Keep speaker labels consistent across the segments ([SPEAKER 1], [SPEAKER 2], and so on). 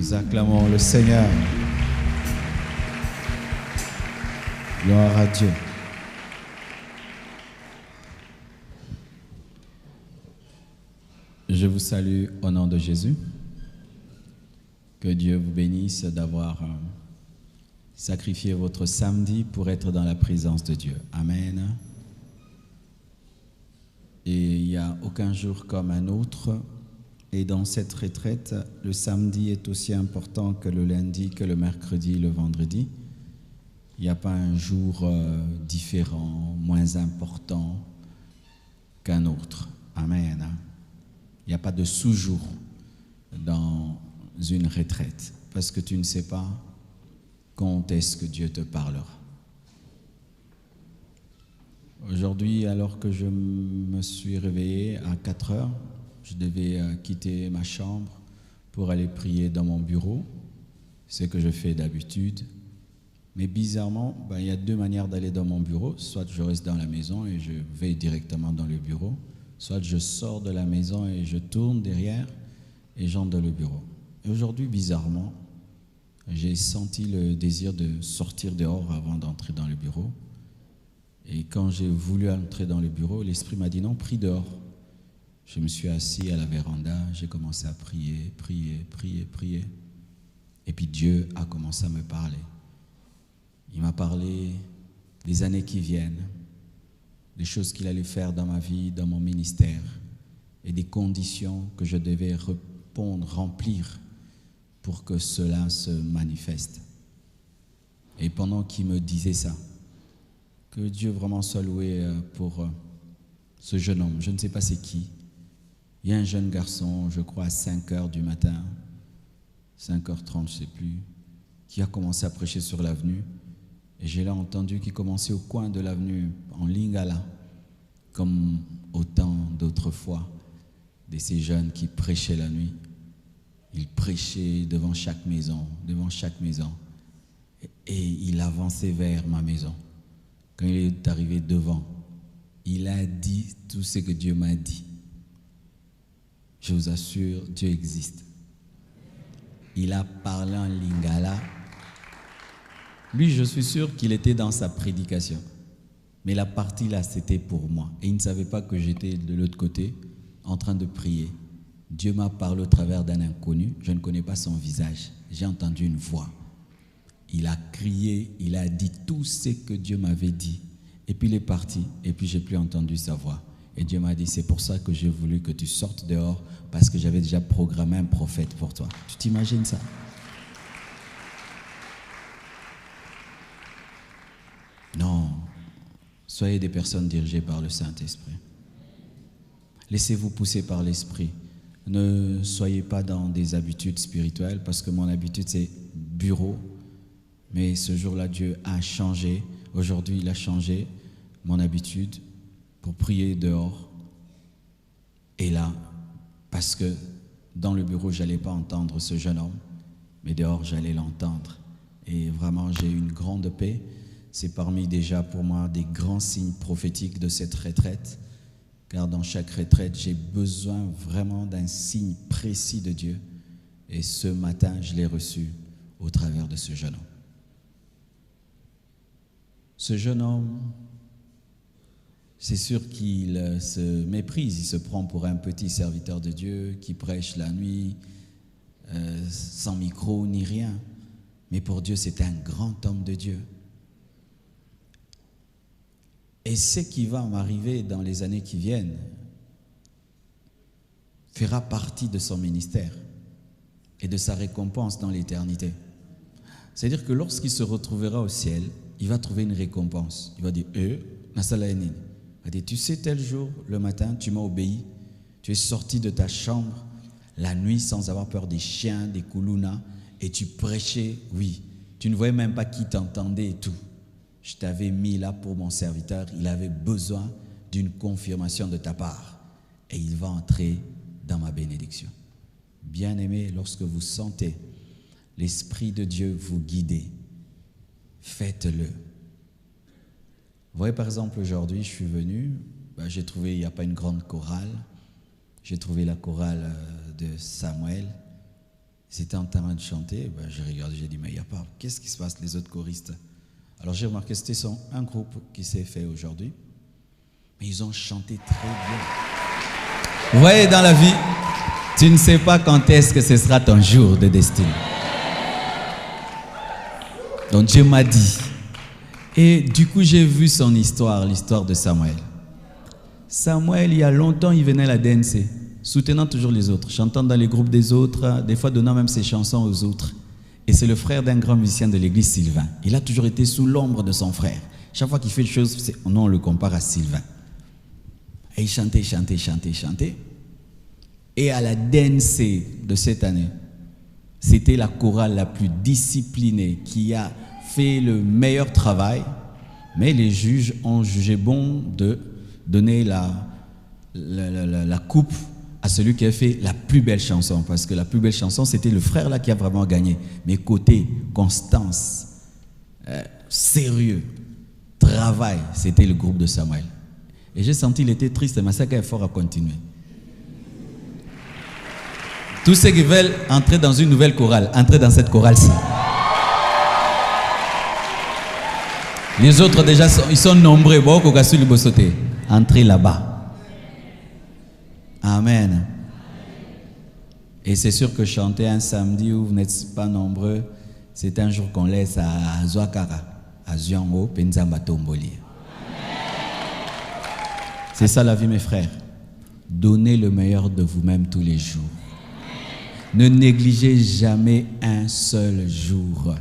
[SPEAKER 1] Nous acclamons le Seigneur. Gloire à Dieu. Je vous salue au nom de Jésus. Que Dieu vous bénisse d'avoir sacrifié votre samedi pour être dans la présence de Dieu. Amen. Et il n'y a aucun jour comme un autre. Et dans cette retraite, le samedi est aussi important que le lundi, que le mercredi, le vendredi. Il n'y a pas un jour différent, moins important qu'un autre. Amen. Il n'y a pas de sous-jour dans une retraite, parce que tu ne sais pas quand est-ce que Dieu te parlera. Aujourd'hui, alors que je me suis réveillé à 4 heures, je devais quitter ma chambre pour aller prier dans mon bureau, ce que je fais d'habitude. Mais bizarrement, il y a 2 manières d'aller dans mon bureau. Soit je reste dans la maison et je vais directement dans le bureau, soit je sors de la maison et je tourne derrière et j'entre dans le bureau. Et aujourd'hui, bizarrement, j'ai senti le désir de sortir dehors avant d'entrer dans le bureau. Et quand j'ai voulu entrer dans le bureau, l'Esprit m'a dit non, prie dehors. Je me suis assis à la véranda, j'ai commencé à prier. Et puis Dieu a commencé à me parler. Il m'a parlé des années qui viennent, des choses qu'il allait faire dans ma vie, dans mon ministère, et des conditions que je devais remplir pour que cela se manifeste. Et pendant qu'il me disait ça, que Dieu vraiment soit loué pour ce jeune homme, je ne sais pas c'est qui. Il y a un jeune garçon, je crois à 5 heures du matin, 5h30, je ne sais plus, qui a commencé à prêcher sur l'avenue. Et j'ai là entendu qu'il commençait au coin de l'avenue, en Lingala, comme autant d'autres fois, de ces jeunes qui prêchaient la nuit. Ils prêchaient devant chaque maison. Et il avançait vers ma maison. Quand il est arrivé devant, il a dit tout ce que Dieu m'a dit. Je vous assure, Dieu existe. Il a parlé en Lingala. Lui, je suis sûr qu'il était dans sa prédication. Mais la partie là, c'était pour moi. Et il ne savait pas que j'étais de l'autre côté, en train de prier. Dieu m'a parlé au travers d'un inconnu. Je ne connais pas son visage. J'ai entendu une voix. Il a crié, il a dit tout ce que Dieu m'avait dit. Et puis il est parti. Et puis j'ai plus entendu sa voix. Et Dieu m'a dit, c'est pour ça que j'ai voulu que tu sortes dehors, parce que j'avais déjà programmé un prophète pour toi. Tu t'imagines ça? Non. Soyez des personnes dirigées par le Saint-Esprit. Laissez-vous pousser par l'Esprit. Ne soyez pas dans des habitudes spirituelles, parce que mon habitude, c'est bureau. Mais ce jour-là, Dieu a changé. Aujourd'hui, il a changé mon habitude pour prier dehors. Et là, parce que dans le bureau, je n'allais pas entendre ce jeune homme, mais dehors, j'allais l'entendre. Et vraiment, j'ai eu une grande paix. C'est parmi déjà pour moi des grands signes prophétiques de cette retraite. Car dans chaque retraite, j'ai besoin vraiment d'un signe précis de Dieu. Et ce matin, je l'ai reçu au travers de ce jeune homme. Ce jeune homme, c'est sûr qu'il se méprise, il se prend pour un petit serviteur de Dieu qui prêche la nuit, sans micro ni rien. Mais pour Dieu, c'est un grand homme de Dieu. Et ce qui va m'arriver dans les années qui viennent fera partie de son ministère et de sa récompense dans l'éternité. C'est-à-dire que lorsqu'il se retrouvera au ciel, il va trouver une récompense. Il va dire, il va dire, tu sais, tel jour, le matin, tu m'as obéi, tu es sorti de ta chambre la nuit sans avoir peur des chiens, des koulounas, et tu prêchais, oui, tu ne voyais même pas qui t'entendait et tout. Je t'avais mis là pour mon serviteur, il avait besoin d'une confirmation de ta part. Et il va entrer dans ma bénédiction. Bien-aimés, lorsque vous sentez l'Esprit de Dieu vous guider, faites-le. Vous voyez, par exemple, aujourd'hui, je suis venu, j'ai trouvé, il n'y a pas une grande chorale. J'ai trouvé la chorale de Samuel. Ils étaient en train de chanter. J'ai regardé, j'ai dit, mais il n'y a pas. Qu'est-ce qui se passe, les autres choristes? Alors j'ai remarqué que c'était un groupe qui s'est fait aujourd'hui. Mais ils ont chanté très bien. Vous voyez, dans la vie, tu ne sais pas quand est-ce que ce sera ton jour de destinée. Donc Dieu m'a dit. Et du coup, j'ai vu son histoire, l'histoire de Samuel. Samuel, il y a longtemps, il venait à la DNC, soutenant toujours les autres, chantant dans les groupes des autres, des fois donnant même ses chansons aux autres. Et c'est le frère d'un grand musicien de l'église, Sylvain. Il a toujours été sous l'ombre de son frère. Chaque fois qu'il fait des choses, on le compare à Sylvain. Et il chantait. Et à la DNC de cette année, c'était la chorale la plus disciplinée qui a fait le meilleur travail. Mais les juges ont jugé bon de donner la coupe à celui qui a fait la plus belle chanson. Parce que la plus belle chanson, c'était le frère là qui a vraiment gagné. Mais côté constance, sérieux, travail, c'était le groupe de Samuel. Et j'ai senti qu'il était triste, mais ça est fort à continuer. Tous ceux qui veulent entrer dans une nouvelle chorale, entrez dans cette chorale-ci. Les autres déjà, ils sont nombreux. Entrez là-bas. Amen. Et c'est sûr que chanter un samedi où vous n'êtes pas nombreux, c'est un jour qu'on laisse à Zouakara, à Ziongo, Penzamba Tomboli. C'est ça la vie, mes frères. Donnez le meilleur de vous-même tous les jours. Ne négligez jamais un seul jour.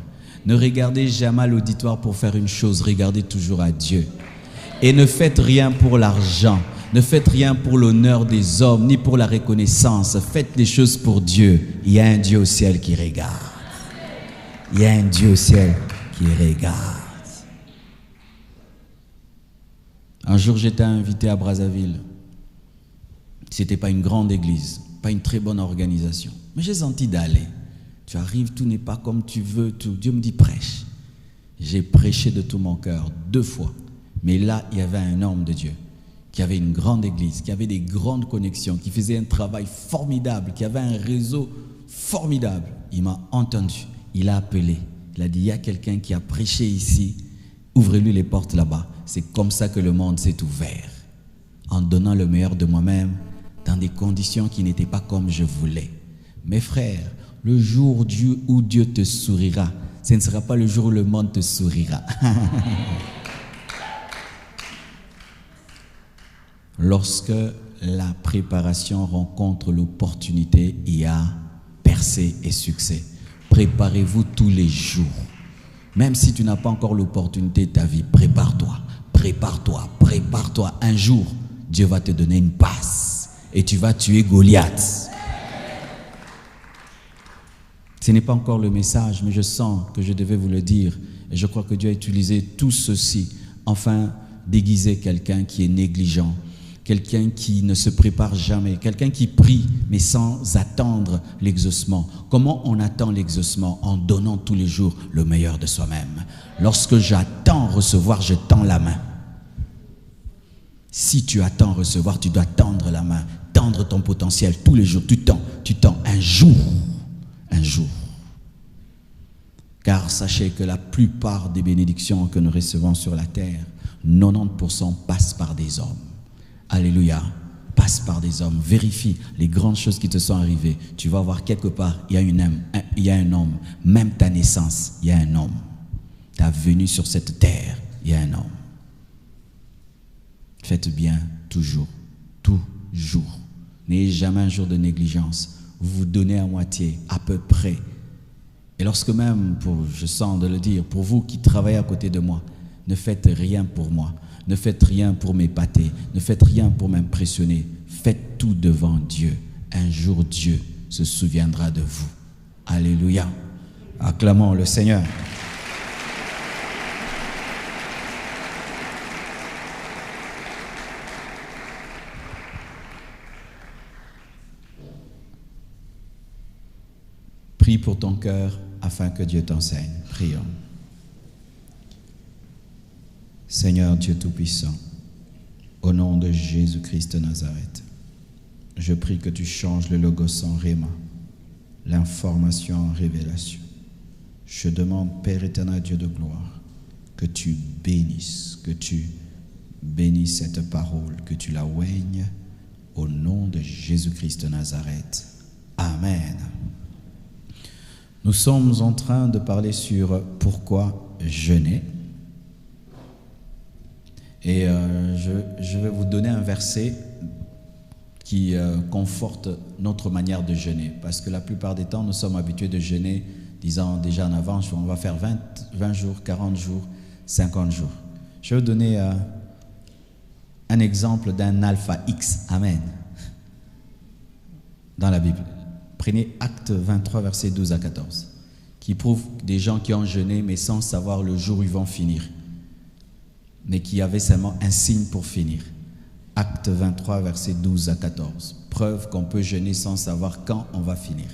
[SPEAKER 1] Ne regardez jamais à l'auditoire pour faire une chose. Regardez toujours à Dieu. Et ne faites rien pour l'argent. Ne faites rien pour l'honneur des hommes, ni pour la reconnaissance. Faites les choses pour Dieu. Il y a un Dieu au ciel qui regarde. Il y a un Dieu au ciel qui regarde. Un jour, j'étais invité à Brazzaville. Ce n'était pas une grande église, pas une très bonne organisation. Mais j'ai senti d'aller. Tu arrives, tout n'est pas comme tu veux. Tout. Dieu me dit prêche. J'ai prêché de tout mon cœur 2 fois. Mais là, il y avait un homme de Dieu qui avait une grande église, qui avait des grandes connexions, qui faisait un travail formidable, qui avait un réseau formidable. Il m'a entendu. Il a appelé. Il a dit, il y a quelqu'un qui a prêché ici. Ouvrez-lui les portes là-bas. C'est comme ça que le monde s'est ouvert. En donnant le meilleur de moi-même dans des conditions qui n'étaient pas comme je voulais. Mes frères, le jour où Dieu te sourira, ce ne sera pas le jour où le monde te sourira. Lorsque la préparation rencontre l'opportunité, il y a percée et succès. Préparez-vous tous les jours. Même si tu n'as pas encore l'opportunité de ta vie, prépare-toi, prépare-toi, prépare-toi. Un jour, Dieu va te donner une passe et tu vas tuer Goliath. Ce n'est pas encore le message, mais je sens que je devais vous le dire. Et je crois que Dieu a utilisé tout ceci, enfin déguiser quelqu'un qui est négligent, quelqu'un qui ne se prépare jamais, quelqu'un qui prie mais sans attendre l'exaucement. Comment on attend l'exaucement? En donnant tous les jours le meilleur de soi-même. Lorsque j'attends recevoir, je tends la main. Si tu attends recevoir, tu dois tendre la main, tendre ton potentiel tous les jours. Tu tends un jour. Car sachez que la plupart des bénédictions que nous recevons sur la terre, 90% passent par des hommes. Alléluia, passe par des hommes. Vérifie les grandes choses qui te sont arrivées. Tu vas voir quelque part, il y a un homme. Même ta naissance, il y a un homme. Ta venue sur cette terre, il y a un homme. Faites bien toujours. N'ayez jamais un jour de négligence. Vous vous donnez à moitié, à peu près. Et lorsque même, je sens de le dire, pour vous qui travaillez à côté de moi, ne faites rien pour moi. Ne faites rien pour m'épater. Ne faites rien pour m'impressionner. Faites tout devant Dieu. Un jour, Dieu se souviendra de vous. Alléluia. Acclamons le Seigneur. Prie pour ton cœur afin que Dieu t'enseigne. Prions. Seigneur Dieu Tout-Puissant, au nom de Jésus-Christ de Nazareth, je prie que tu changes le logos en Réma, l'information en révélation. Je demande, Père éternel, Dieu de gloire, que tu bénisses cette parole, que tu la oignes au nom de Jésus-Christ de Nazareth. Amen. Nous sommes en train de parler sur pourquoi jeûner. Et je vais vous donner un verset qui conforte notre manière de jeûner. Parce que la plupart des temps, nous sommes habitués de jeûner, disant déjà en avance, on va faire 20 jours, 40 jours, 50 jours. Je vais vous donner un exemple d'un alpha X. Amen. Dans la Bible. Prenez Acte 23, versets 12 à 14, qui prouve des gens qui ont jeûné, mais sans savoir le jour où ils vont finir, mais qui avaient seulement un signe pour finir. Acte 23, versets 12 à 14. Preuve qu'on peut jeûner sans savoir quand on va finir.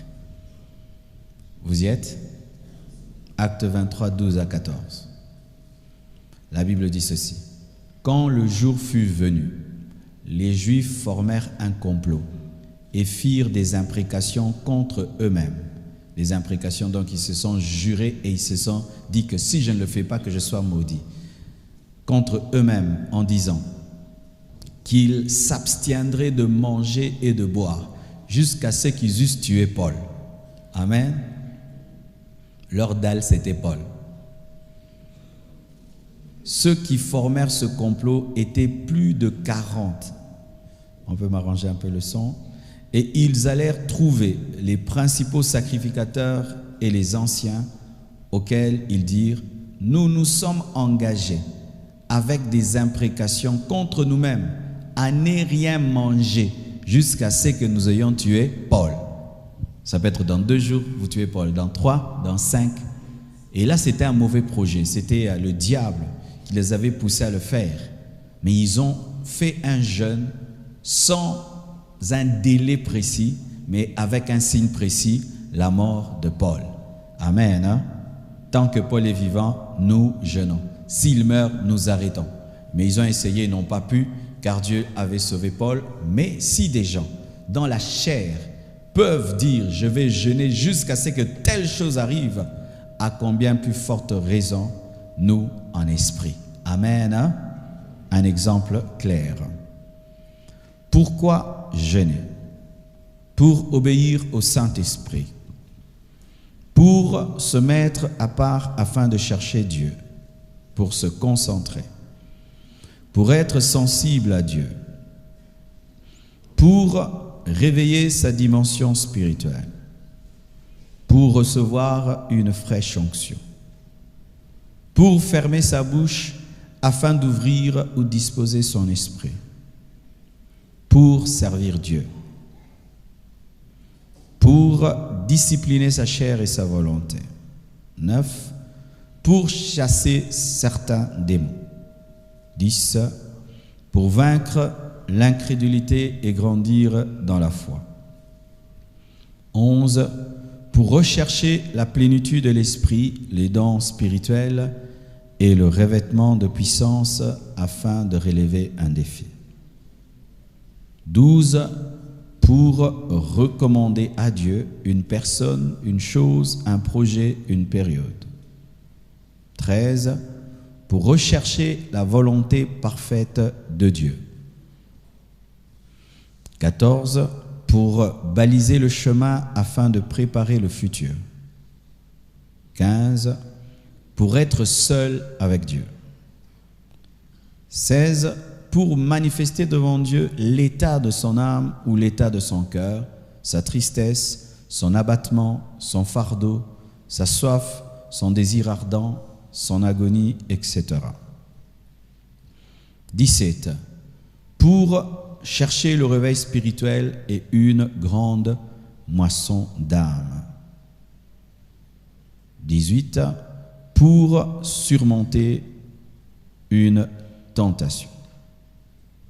[SPEAKER 1] Vous y êtes? Acte 23, 12 à 14. La Bible dit ceci. Quand le jour fut venu, les Juifs formèrent un complot et firent des imprécations contre eux-mêmes. Des imprécations, donc ils se sont jurés et ils se sont dit que si je ne le fais pas, que je sois maudit. Contre eux-mêmes en disant qu'ils s'abstiendraient de manger et de boire jusqu'à ce qu'ils eussent tué Paul. Amen. Leur dalle, c'était Paul. Ceux qui formèrent ce complot étaient plus de 40. On peut m'arranger un peu le son. Et ils allèrent trouver les principaux sacrificateurs et les anciens, auxquels ils dirent, « Nous nous sommes engagés avec des imprécations contre nous-mêmes à ne rien manger jusqu'à ce que nous ayons tué Paul. » Ça peut être dans 2 jours, vous tuez Paul, dans 3, dans 5. Et là, c'était un mauvais projet. C'était le diable qui les avait poussés à le faire. Mais ils ont fait un jeûne sans un délai précis, mais avec un signe précis, la mort de Paul. Amen. Hein? Tant que Paul est vivant, nous jeûnons. S'il meurt, nous arrêtons. Mais ils ont essayé, ils n'ont pas pu, car Dieu avait sauvé Paul. Mais si des gens, dans la chair, peuvent dire, je vais jeûner jusqu'à ce que telle chose arrive, à combien plus forte raison, nous en esprit. Amen. Hein? Un exemple clair. Pourquoi jeûner? Pour obéir au Saint-Esprit, pour se mettre à part afin de chercher Dieu, pour se concentrer, pour être sensible à Dieu, pour réveiller sa dimension spirituelle, pour recevoir une fraîche onction, pour fermer sa bouche afin d'ouvrir ou disposer son esprit, pour servir Dieu, pour discipliner sa chair et sa volonté. 9. Pour chasser certains démons. 10. Pour vaincre l'incrédulité et grandir dans la foi. 11. Pour rechercher la plénitude de l'esprit, les dons spirituels et le revêtement de puissance afin de relever un défi. 12. Pour recommander à Dieu une personne, une chose, un projet, une période. 13. Pour rechercher la volonté parfaite de Dieu. 14. Pour baliser le chemin afin de préparer le futur. 15. Pour être seul avec Dieu. 16. Pour manifester devant Dieu l'état de son âme ou l'état de son cœur, sa tristesse, son abattement, son fardeau, sa soif, son désir ardent, son agonie, etc. 17. Pour chercher le réveil spirituel et une grande moisson d'âme. 18. Pour surmonter une tentation.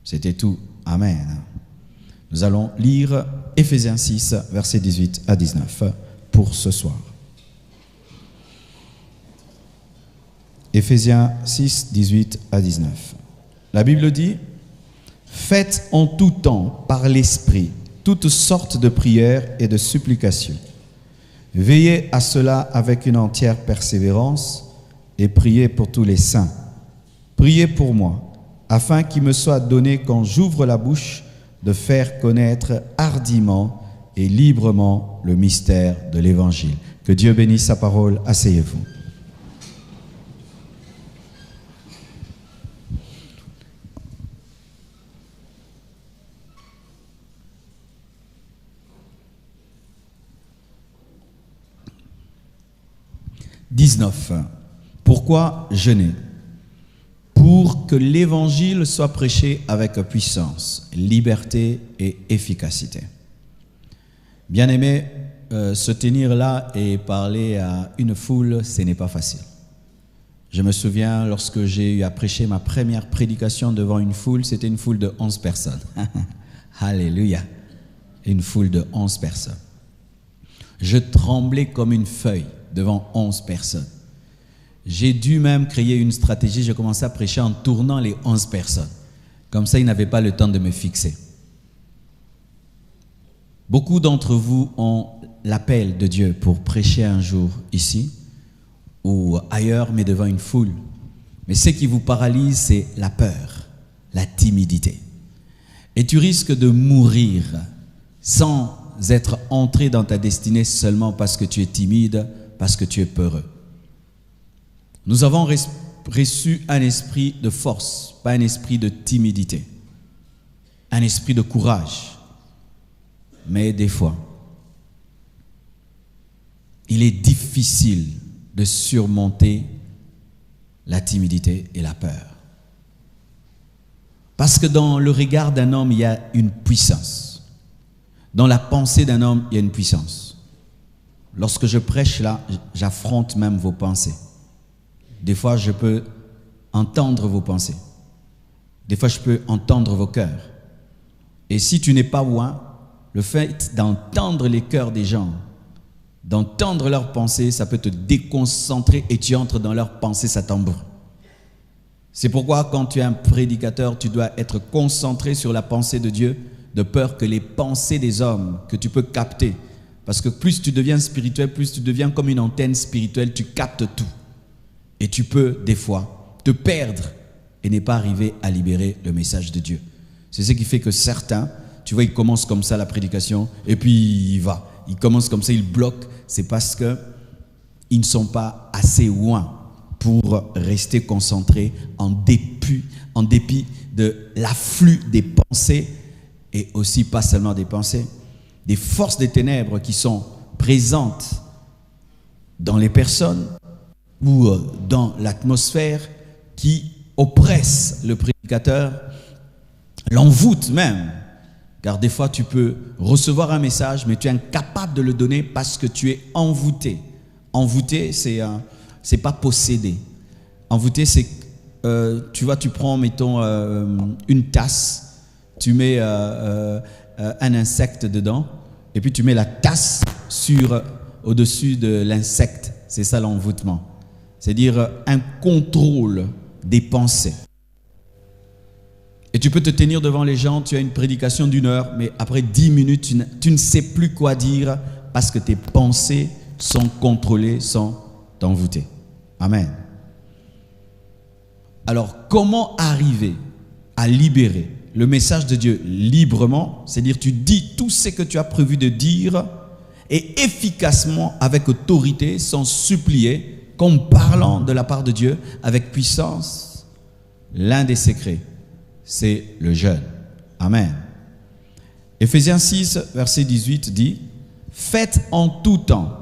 [SPEAKER 1] C'était tout. Amen. Nous allons lire Éphésiens 6, versets 18 à 19 pour ce soir. Éphésiens 6, 18 à 19. La Bible dit « Faites en tout temps par l'Esprit toutes sortes de prières et de supplications.
[SPEAKER 2] Veillez à cela avec une entière persévérance et priez pour tous les saints. Priez pour moi, afin qu'il me soit donné, quand j'ouvre la bouche, de faire connaître hardiment et librement le mystère de l'Évangile. Que Dieu bénisse sa parole. Asseyez-vous. « 19. Pourquoi jeûner? Pour que l'Évangile soit prêché avec puissance, liberté et efficacité. » Bien-aimés, se tenir là et parler à une foule, ce n'est pas facile. Je me souviens, lorsque j'ai eu à prêcher ma première prédication devant une foule, c'était une foule de 11 personnes. Alléluia. Une foule de 11 personnes. Je tremblais comme une feuille devant 11 personnes. J'ai dû même créer une stratégie. J'ai commencé à prêcher en tournant les 11 personnes. Comme ça, ils n'avaient pas le temps de me fixer. Beaucoup d'entre vous ont l'appel de Dieu pour prêcher un jour ici ou ailleurs, mais devant une foule. Mais ce qui vous paralyse, c'est la peur, la timidité. Et tu risques de mourir sans être entré dans ta destinée seulement parce que tu es timide, parce que tu es peureux. Nous avons reçu un esprit de force, pas un esprit de timidité, un esprit de courage. Mais des fois, il est difficile de surmonter la timidité et la peur. Parce que dans le regard d'un homme, il y a une puissance. Dans la pensée d'un homme, il y a une puissance. Lorsque je prêche là, j'affronte même vos pensées. Des fois, je peux entendre vos pensées. Des fois, je peux entendre vos cœurs. Et si tu n'es pas loin, le fait d'entendre les cœurs des gens, d'entendre leurs pensées, ça peut te déconcentrer et tu entres dans leurs pensées, ça t'embrute. C'est pourquoi quand tu es un prédicateur, tu dois être concentré sur la pensée de Dieu, de peur que les pensées des hommes que tu peux capter, parce que plus tu deviens spirituel, plus tu deviens comme une antenne spirituelle, tu captes tout. Et tu peux, des fois, te perdre et ne pas arriver à libérer le message de Dieu. C'est ce qui fait que certains, tu vois, ils commencent comme ça la prédication et puis ils commencent comme ça, ils bloquent. C'est parce qu'ils ne sont pas assez loin pour rester concentrés en dépit de l'afflux des pensées et aussi pas seulement des pensées, des forces des ténèbres qui sont présentes dans les personnes ou dans l'atmosphère qui oppresse le prédicateur, l'envoûte même. Car des fois, tu peux recevoir un message, mais tu es incapable de le donner parce que tu es envoûté. Envoûté, c'est pas possédé. Envoûté, c'est, tu vois, tu prends, mettons, une tasse, tu mets un insecte dedans, et puis tu mets la tasse au-dessus de l'insecte. C'est ça l'envoûtement. C'est-à-dire un contrôle des pensées. Et tu peux te tenir devant les gens, tu as une prédication d'1 heure, mais après 10 minutes, tu ne sais plus quoi dire parce que tes pensées sont contrôlées, sont envoûtées. Amen. Alors, comment arriver à libérer le message de Dieu librement? C'est-à-dire, tu dis tout ce que tu as prévu de dire et efficacement, avec autorité, sans supplier, comme parlant de la part de Dieu, avec puissance. L'un des secrets, c'est le jeûne. Amen. Éphésiens 6, verset 18 dit « Faites en tout temps,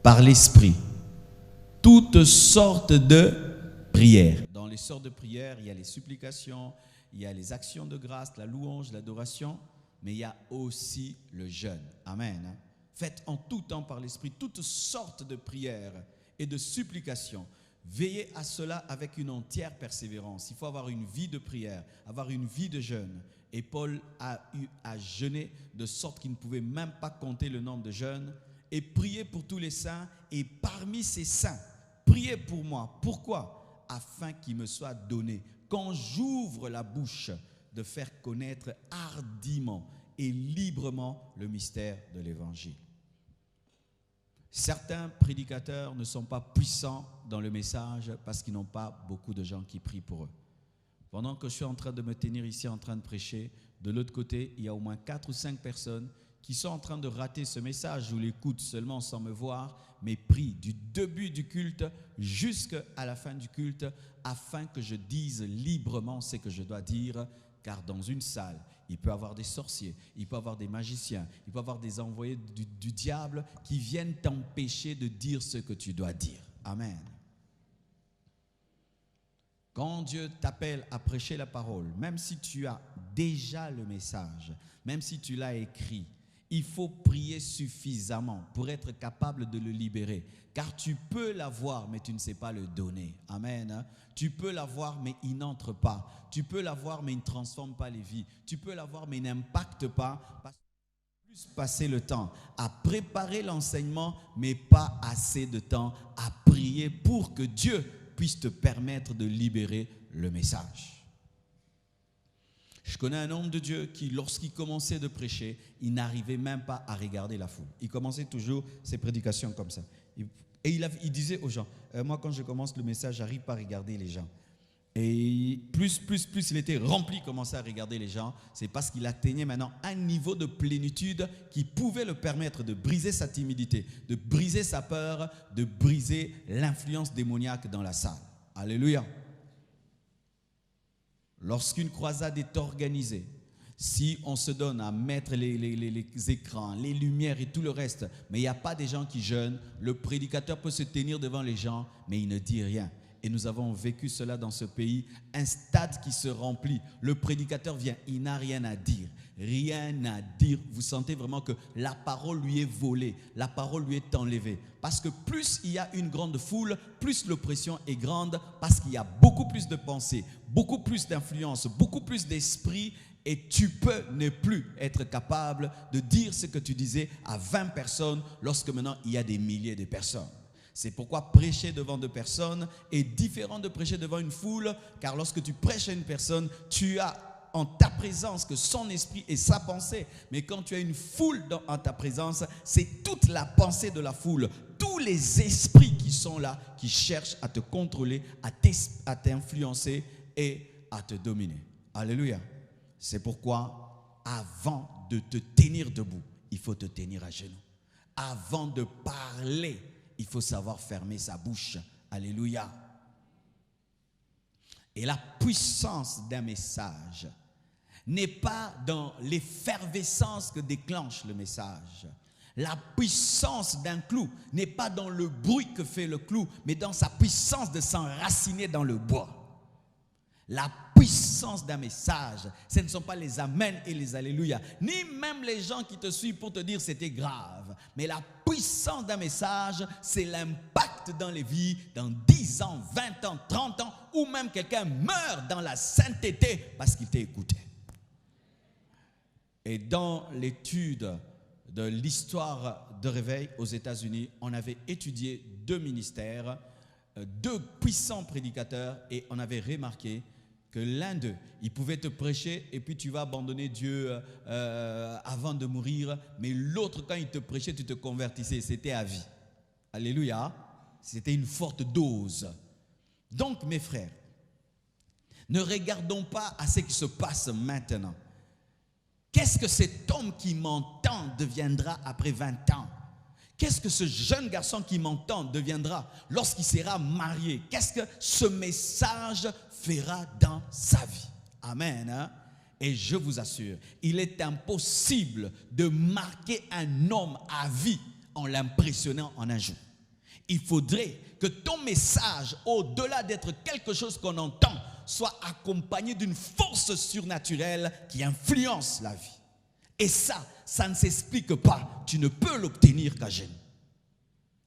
[SPEAKER 2] par l'Esprit, toutes sortes de prières. » Dans les sortes de prières, il y a les supplications, il y a les actions de grâce, la louange, l'adoration, mais il y a aussi le jeûne. Amen. Faites en tout temps par l'Esprit toutes sortes de prières et de supplications. Veillez à cela avec une entière persévérance. Il faut avoir une vie de prière, avoir une vie de jeûne. Et Paul a eu à jeûner de sorte qu'il ne pouvait même pas compter le nombre de jeûnes. Et prier pour tous les saints. Et parmi ces saints, priez pour moi. Pourquoi? Afin qu'il me soit donné, quand j'ouvre la bouche, de faire connaître hardiment et librement le mystère de l'Évangile. Certains prédicateurs ne sont pas puissants dans le message parce qu'ils n'ont pas beaucoup de gens qui prient pour eux. Pendant que je suis en train de me tenir ici en train de prêcher, de l'autre côté, il y a au moins 4 ou 5 personnes qui sont en train de rater ce message ou l'écoutent seulement sans me voir, mais prient du début du culte jusqu'à la fin du culte afin que je dise librement ce que je dois dire. Car dans une salle, il peut y avoir des sorciers, il peut y avoir des magiciens, il peut y avoir des envoyés du diable qui viennent t'empêcher de dire ce que tu dois dire. Amen. Quand Dieu t'appelle à prêcher la parole, même si tu as déjà le message, même si tu l'as écrit, il faut prier suffisamment pour être capable de le libérer. Car tu peux l'avoir, mais tu ne sais pas le donner. Amen. Tu peux l'avoir, mais il n'entre pas. Tu peux l'avoir, mais il ne transforme pas les vies. Tu peux l'avoir, mais il n'impacte pas. Parce que plus passer le temps à préparer l'enseignement, mais pas assez de temps à prier pour que Dieu puisse te permettre de libérer le message. Je connais un homme de Dieu qui, lorsqu'il commençait de prêcher, il n'arrivait même pas à regarder la foule. Il commençait toujours ses prédications comme ça. Et il disait aux gens, moi quand je commence le message, je n'arrive pas à regarder les gens. Et plus il était rempli, il commençait à regarder les gens. C'est parce qu'il atteignait maintenant un niveau de plénitude qui pouvait le permettre de briser sa timidité, de briser sa peur, de briser l'influence démoniaque dans la salle. Alléluia. Lorsqu'une croisade est organisée, si on se donne à mettre les écrans, les lumières et tout le reste, mais il n'y a pas des gens qui jeûnent, le prédicateur peut se tenir devant les gens, mais il ne dit rien. Et nous avons vécu cela dans ce pays, un stade qui se remplit. Le prédicateur vient, il n'a rien à dire. Rien à dire. Vous sentez vraiment que la parole lui est volée, la parole lui est enlevée. Parce que plus il y a une grande foule, plus l'oppression est grande, parce qu'il y a beaucoup plus de pensées, beaucoup plus d'influence, beaucoup plus d'esprit. Et tu peux ne plus être capable de dire ce que tu disais à 20 personnes lorsque maintenant il y a des milliers de personnes. C'est pourquoi prêcher devant 2 personnes est différent de prêcher devant une foule, car lorsque tu prêches à une personne, tu as en ta présence que son esprit et sa pensée. Mais quand tu as une foule en ta présence, c'est toute la pensée de la foule, tous les esprits qui sont là, qui cherchent à te contrôler, à t'influencer et à te dominer. Alléluia. C'est pourquoi, avant de te tenir debout, il faut te tenir à genoux. Avant de parler, il faut savoir fermer sa bouche. Alléluia. Et la puissance d'un message n'est pas dans l'effervescence que déclenche le message. La puissance d'un clou n'est pas dans le bruit que fait le clou, mais dans sa puissance de s'enraciner dans le bois. La puissance d'un message, ce ne sont pas les amens et les alléluia, ni même les gens qui te suivent pour te dire c'était grave. Mais la puissance d'un message, c'est l'impact dans les vies, dans 10 ans, 20 ans, 30 ans, ou même quelqu'un meurt dans la sainteté parce qu'il t'a écouté. Et dans l'étude de l'histoire de réveil aux États-Unis, on avait étudié 2 ministères, 2 puissants prédicateurs, et on avait remarqué que l'un d'eux, il pouvait te prêcher et puis tu vas abandonner Dieu avant de mourir, mais l'autre, quand il te prêchait, tu te convertissais, c'était à vie. Alléluia. C'était une forte dose. Donc mes frères, ne regardons pas à ce qui se passe maintenant. Qu'est-ce que cet homme qui m'entend deviendra après 20 ans? Qu'est-ce que ce jeune garçon qui m'entend deviendra lorsqu'il sera marié? Qu'est-ce que ce message fera dans sa vie? Amen. Hein? Et je vous assure, il est impossible de marquer un homme à vie en l'impressionnant en un jour. Il faudrait que ton message, au-delà d'être quelque chose qu'on entend, soit accompagné d'une force surnaturelle qui influence la vie. Et ça ne s'explique pas. Tu ne peux l'obtenir qu'à jeûne.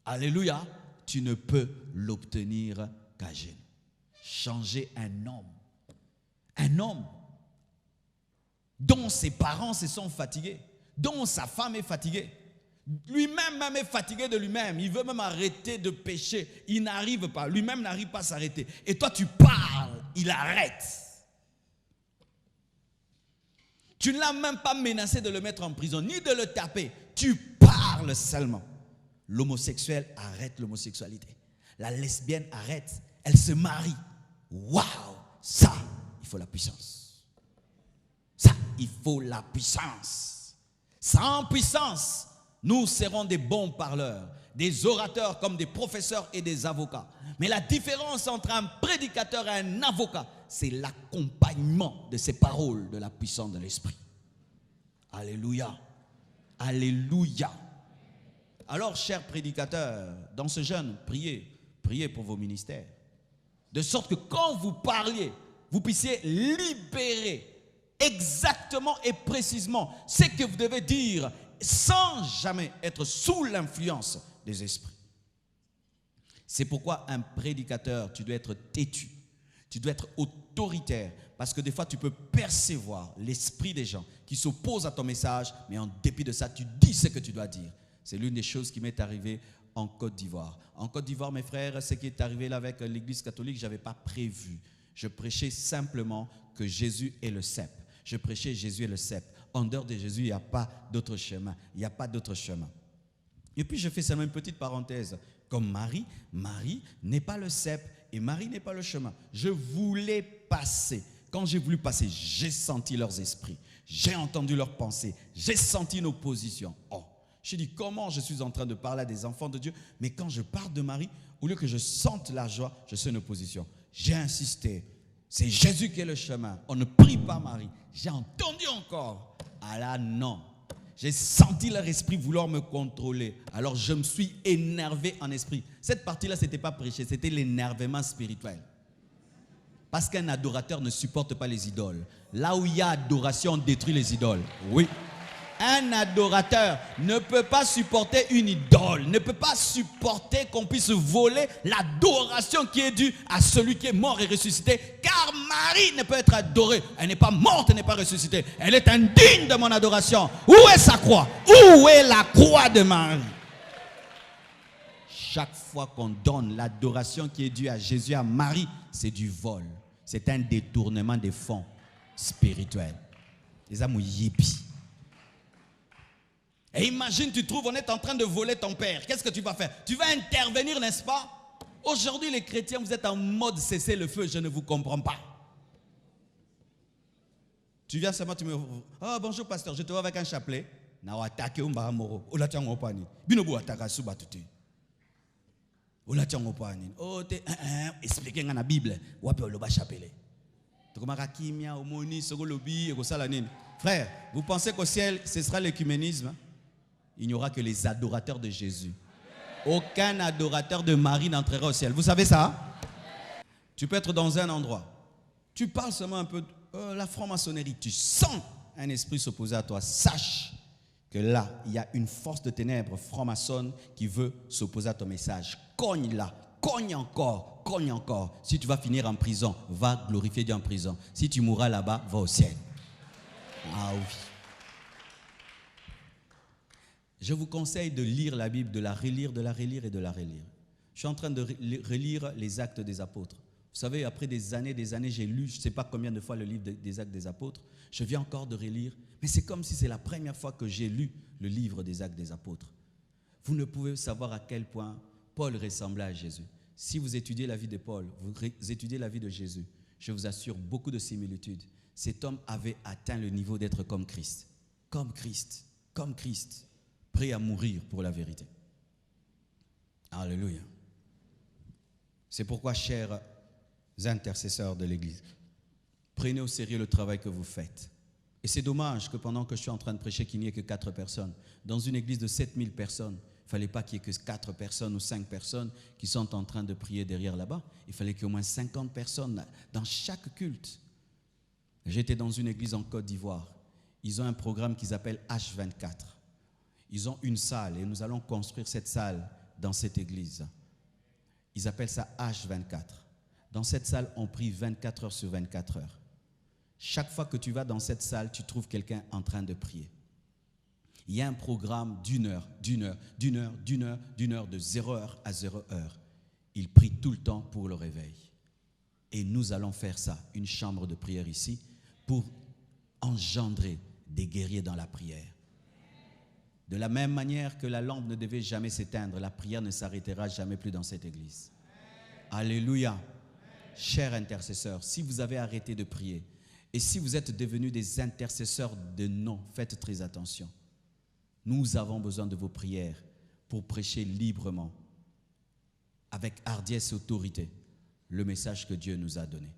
[SPEAKER 2] Alléluia. Tu ne peux l'obtenir qu'à jeûne. Changer un homme dont ses parents se sont fatigués, dont sa femme est fatiguée, lui-même même est fatigué de lui-même, il veut même arrêter de pécher, il n'arrive pas, lui-même n'arrive pas à s'arrêter, et toi tu parles, il arrête. Tu ne l'as même pas menacé de le mettre en prison, ni de le taper, tu parles seulement. L'homosexuel arrête l'homosexualité. La lesbienne arrête, elle se marie. Waouh! Ça, il faut la puissance. Ça, il faut la puissance. Sans puissance, nous serons des bons parleurs, des orateurs comme des professeurs et des avocats. Mais la différence entre un prédicateur et un avocat, c'est l'accompagnement de ces paroles de la puissance de l'esprit. Alléluia. Alléluia. Alors, chers prédicateurs, dans ce jeûne, priez pour vos ministères. De sorte que quand vous parliez, vous puissiez libérer exactement et précisément ce que vous devez dire sans jamais être sous l'influence des esprits. C'est pourquoi un prédicateur, tu dois être têtu, tu dois être autoritaire, parce que des fois tu peux percevoir l'esprit des gens qui s'opposent à ton message, mais en dépit de ça, tu dis ce que tu dois dire. C'est l'une des choses qui m'est arrivée en Côte d'Ivoire. En Côte d'Ivoire, mes frères, ce qui est arrivé là avec l'église catholique, je n'avais pas prévu. Je prêchais simplement que Jésus est le cep. Je prêchais Jésus est le cep. En dehors de Jésus, il n'y a pas d'autre chemin. Il n'y a pas d'autre chemin. Et puis je fais seulement une petite parenthèse. Comme Marie n'est pas le cep et Marie n'est pas le chemin. Je voulais passer. Quand j'ai voulu passer, j'ai senti leurs esprits. J'ai entendu leurs pensées. J'ai senti une opposition. Oh, je dis comment je suis en train de parler à des enfants de Dieu, mais quand je parle de Marie, au lieu que je sente la joie, je suis en opposition. J'ai insisté. C'est Jésus qui est le chemin. On ne prie pas Marie. J'ai entendu encore. Ah là, non. J'ai senti leur esprit vouloir me contrôler. Alors je me suis énervé en esprit. Cette partie-là, ce n'était pas prêché, c'était l'énervement spirituel. Parce qu'un adorateur ne supporte pas les idoles. Là où il y a adoration, on détruit les idoles. Oui. Un adorateur ne peut pas supporter une idole, ne peut pas supporter qu'on puisse voler l'adoration qui est due à celui qui est mort et ressuscité. Car Marie ne peut être adorée. Elle n'est pas morte, elle n'est pas ressuscitée. Elle est indigne de mon adoration. Où est sa croix? Où est la croix de Marie? Chaque fois qu'on donne l'adoration qui est due à Jésus, à Marie, c'est du vol. C'est un détournement des fonds spirituels. Les amis yippie. Et imagine, tu trouves, on est en train de voler ton père. Qu'est-ce que tu vas faire? Tu vas intervenir, n'est-ce pas? Aujourd'hui, les chrétiens, vous êtes en mode cesser le feu, je ne vous comprends pas. Tu viens seulement, tu me... Oh, bonjour pasteur, je te vois avec un chapelet. Oh, expliquez dans la Bible. Frère, vous pensez qu'au ciel, ce sera l'écuménisme? Il n'y aura que les adorateurs de Jésus. Aucun adorateur de Marie n'entrera au ciel. Vous savez ça? Tu peux être dans un endroit. Tu parles seulement un peu de la franc-maçonnerie. Tu sens un esprit s'opposer à toi. Sache que là, il y a une force de ténèbres franc-maçonne qui veut s'opposer à ton message. Cogne là. Cogne encore. Cogne encore. Si tu vas finir en prison, va glorifier Dieu en prison. Si tu mourras là-bas, va au ciel. Ah oui. Je vous conseille de lire la Bible, de la relire et de la relire. Je suis en train de relire les Actes des Apôtres. Vous savez, après des années, j'ai lu, je ne sais pas combien de fois le livre des Actes des Apôtres. Je viens encore de relire, mais c'est comme si c'est la première fois que j'ai lu le livre des Actes des Apôtres. Vous ne pouvez savoir à quel point Paul ressemblait à Jésus. Si vous étudiez la vie de Paul, vous étudiez la vie de Jésus, je vous assure beaucoup de similitudes. Cet homme avait atteint le niveau d'être comme Christ. Comme Christ. Comme Christ. Prêt à mourir pour la vérité. Alléluia. C'est pourquoi, chers intercesseurs de l'Église, prenez au sérieux le travail que vous faites. Et c'est dommage que pendant que je suis en train de prêcher, qu'il n'y ait que 4 personnes. Dans une église de 7000 personnes, il ne fallait pas qu'il y ait que 4 personnes ou 5 personnes qui sont en train de prier derrière là-bas. Il fallait qu'il y ait au moins 50 personnes dans chaque culte. J'étais dans une église en Côte d'Ivoire. Ils ont un programme qu'ils appellent H24. Ils ont une salle et nous allons construire cette salle dans cette église. Ils appellent ça H24. Dans cette salle, on prie 24 heures sur 24 heures. Chaque fois que tu vas dans cette salle, tu trouves quelqu'un en train de prier. Il y a un programme d'une heure, de 0 heure à 0 heure. Ils prient tout le temps pour le réveil. Et nous allons faire ça, une chambre de prière ici, pour engendrer des guerriers dans la prière. De la même manière que la lampe ne devait jamais s'éteindre, la prière ne s'arrêtera jamais plus dans cette église. Alléluia. Chers intercesseurs, si vous avez arrêté de prier et si vous êtes devenus des intercesseurs de nom, faites très attention. Nous avons besoin de vos prières pour prêcher librement, avec hardiesse et autorité, le message que Dieu nous a donné.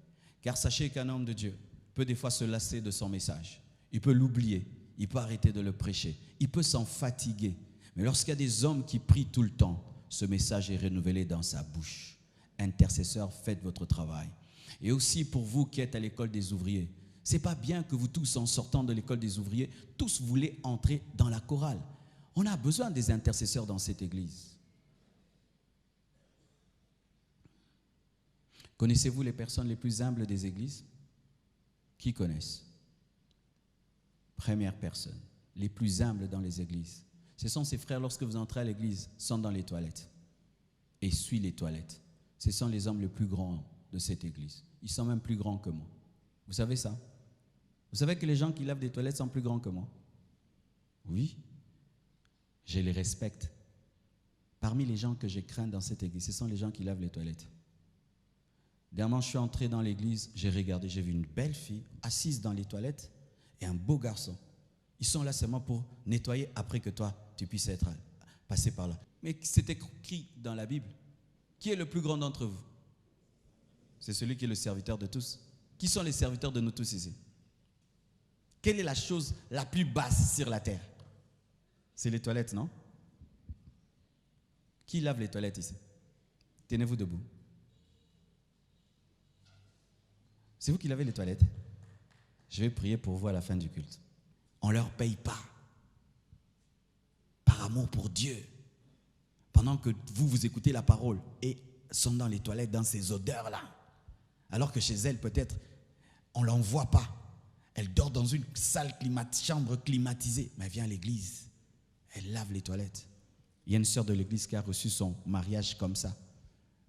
[SPEAKER 2] Car sachez qu'un homme de Dieu peut des fois se lasser de son message. Il peut l'oublier, il peut arrêter de le prêcher, il peut s'en fatiguer. Mais lorsqu'il y a des hommes qui prient tout le temps, ce message est renouvelé dans sa bouche. Intercesseurs, faites votre travail. Et aussi pour vous qui êtes à l'école des ouvriers, c'est pas bien que vous tous, en sortant de l'école des ouvriers, tous voulez entrer dans la chorale. On a besoin des intercesseurs dans cette église. Connaissez-vous les personnes les plus humbles des églises? Qui connaissent? Première personne, les plus humbles dans les églises. Ce sont ces frères, lorsque vous entrez à l'église, sont dans les toilettes. Essuient les toilettes. Ce sont les hommes les plus grands de cette église. Ils sont même plus grands que moi. Vous savez ça? Vous savez que les gens qui lavent des toilettes sont plus grands que moi? Oui. Je les respecte. Parmi les gens que je crains dans cette église, ce sont les gens qui lavent les toilettes. Dernièrement, je suis entré dans l'église, j'ai regardé, j'ai vu une belle fille assise dans les toilettes et un beau garçon. Ils sont là seulement pour nettoyer après que toi, tu puisses être passé par là. Mais c'est écrit dans la Bible. Qui est le plus grand d'entre vous? C'est celui qui est le serviteur de tous. Qui sont les serviteurs de nous tous ici? Quelle est la chose la plus basse sur la terre? C'est les toilettes, non? Qui lave les toilettes ici? Tenez-vous debout. C'est vous qui lavez les toilettes? Je vais prier pour vous à la fin du culte. On ne leur paye pas. Par amour pour Dieu. Pendant que vous écoutez la parole et sont dans les toilettes, dans ces odeurs-là. Alors que chez elles, peut-être, on ne l'en voit pas. Elle dort dans une chambre climatisée. Mais elle vient à l'église. Elle lave les toilettes. Il y a une sœur de l'église qui a reçu son mariage comme ça.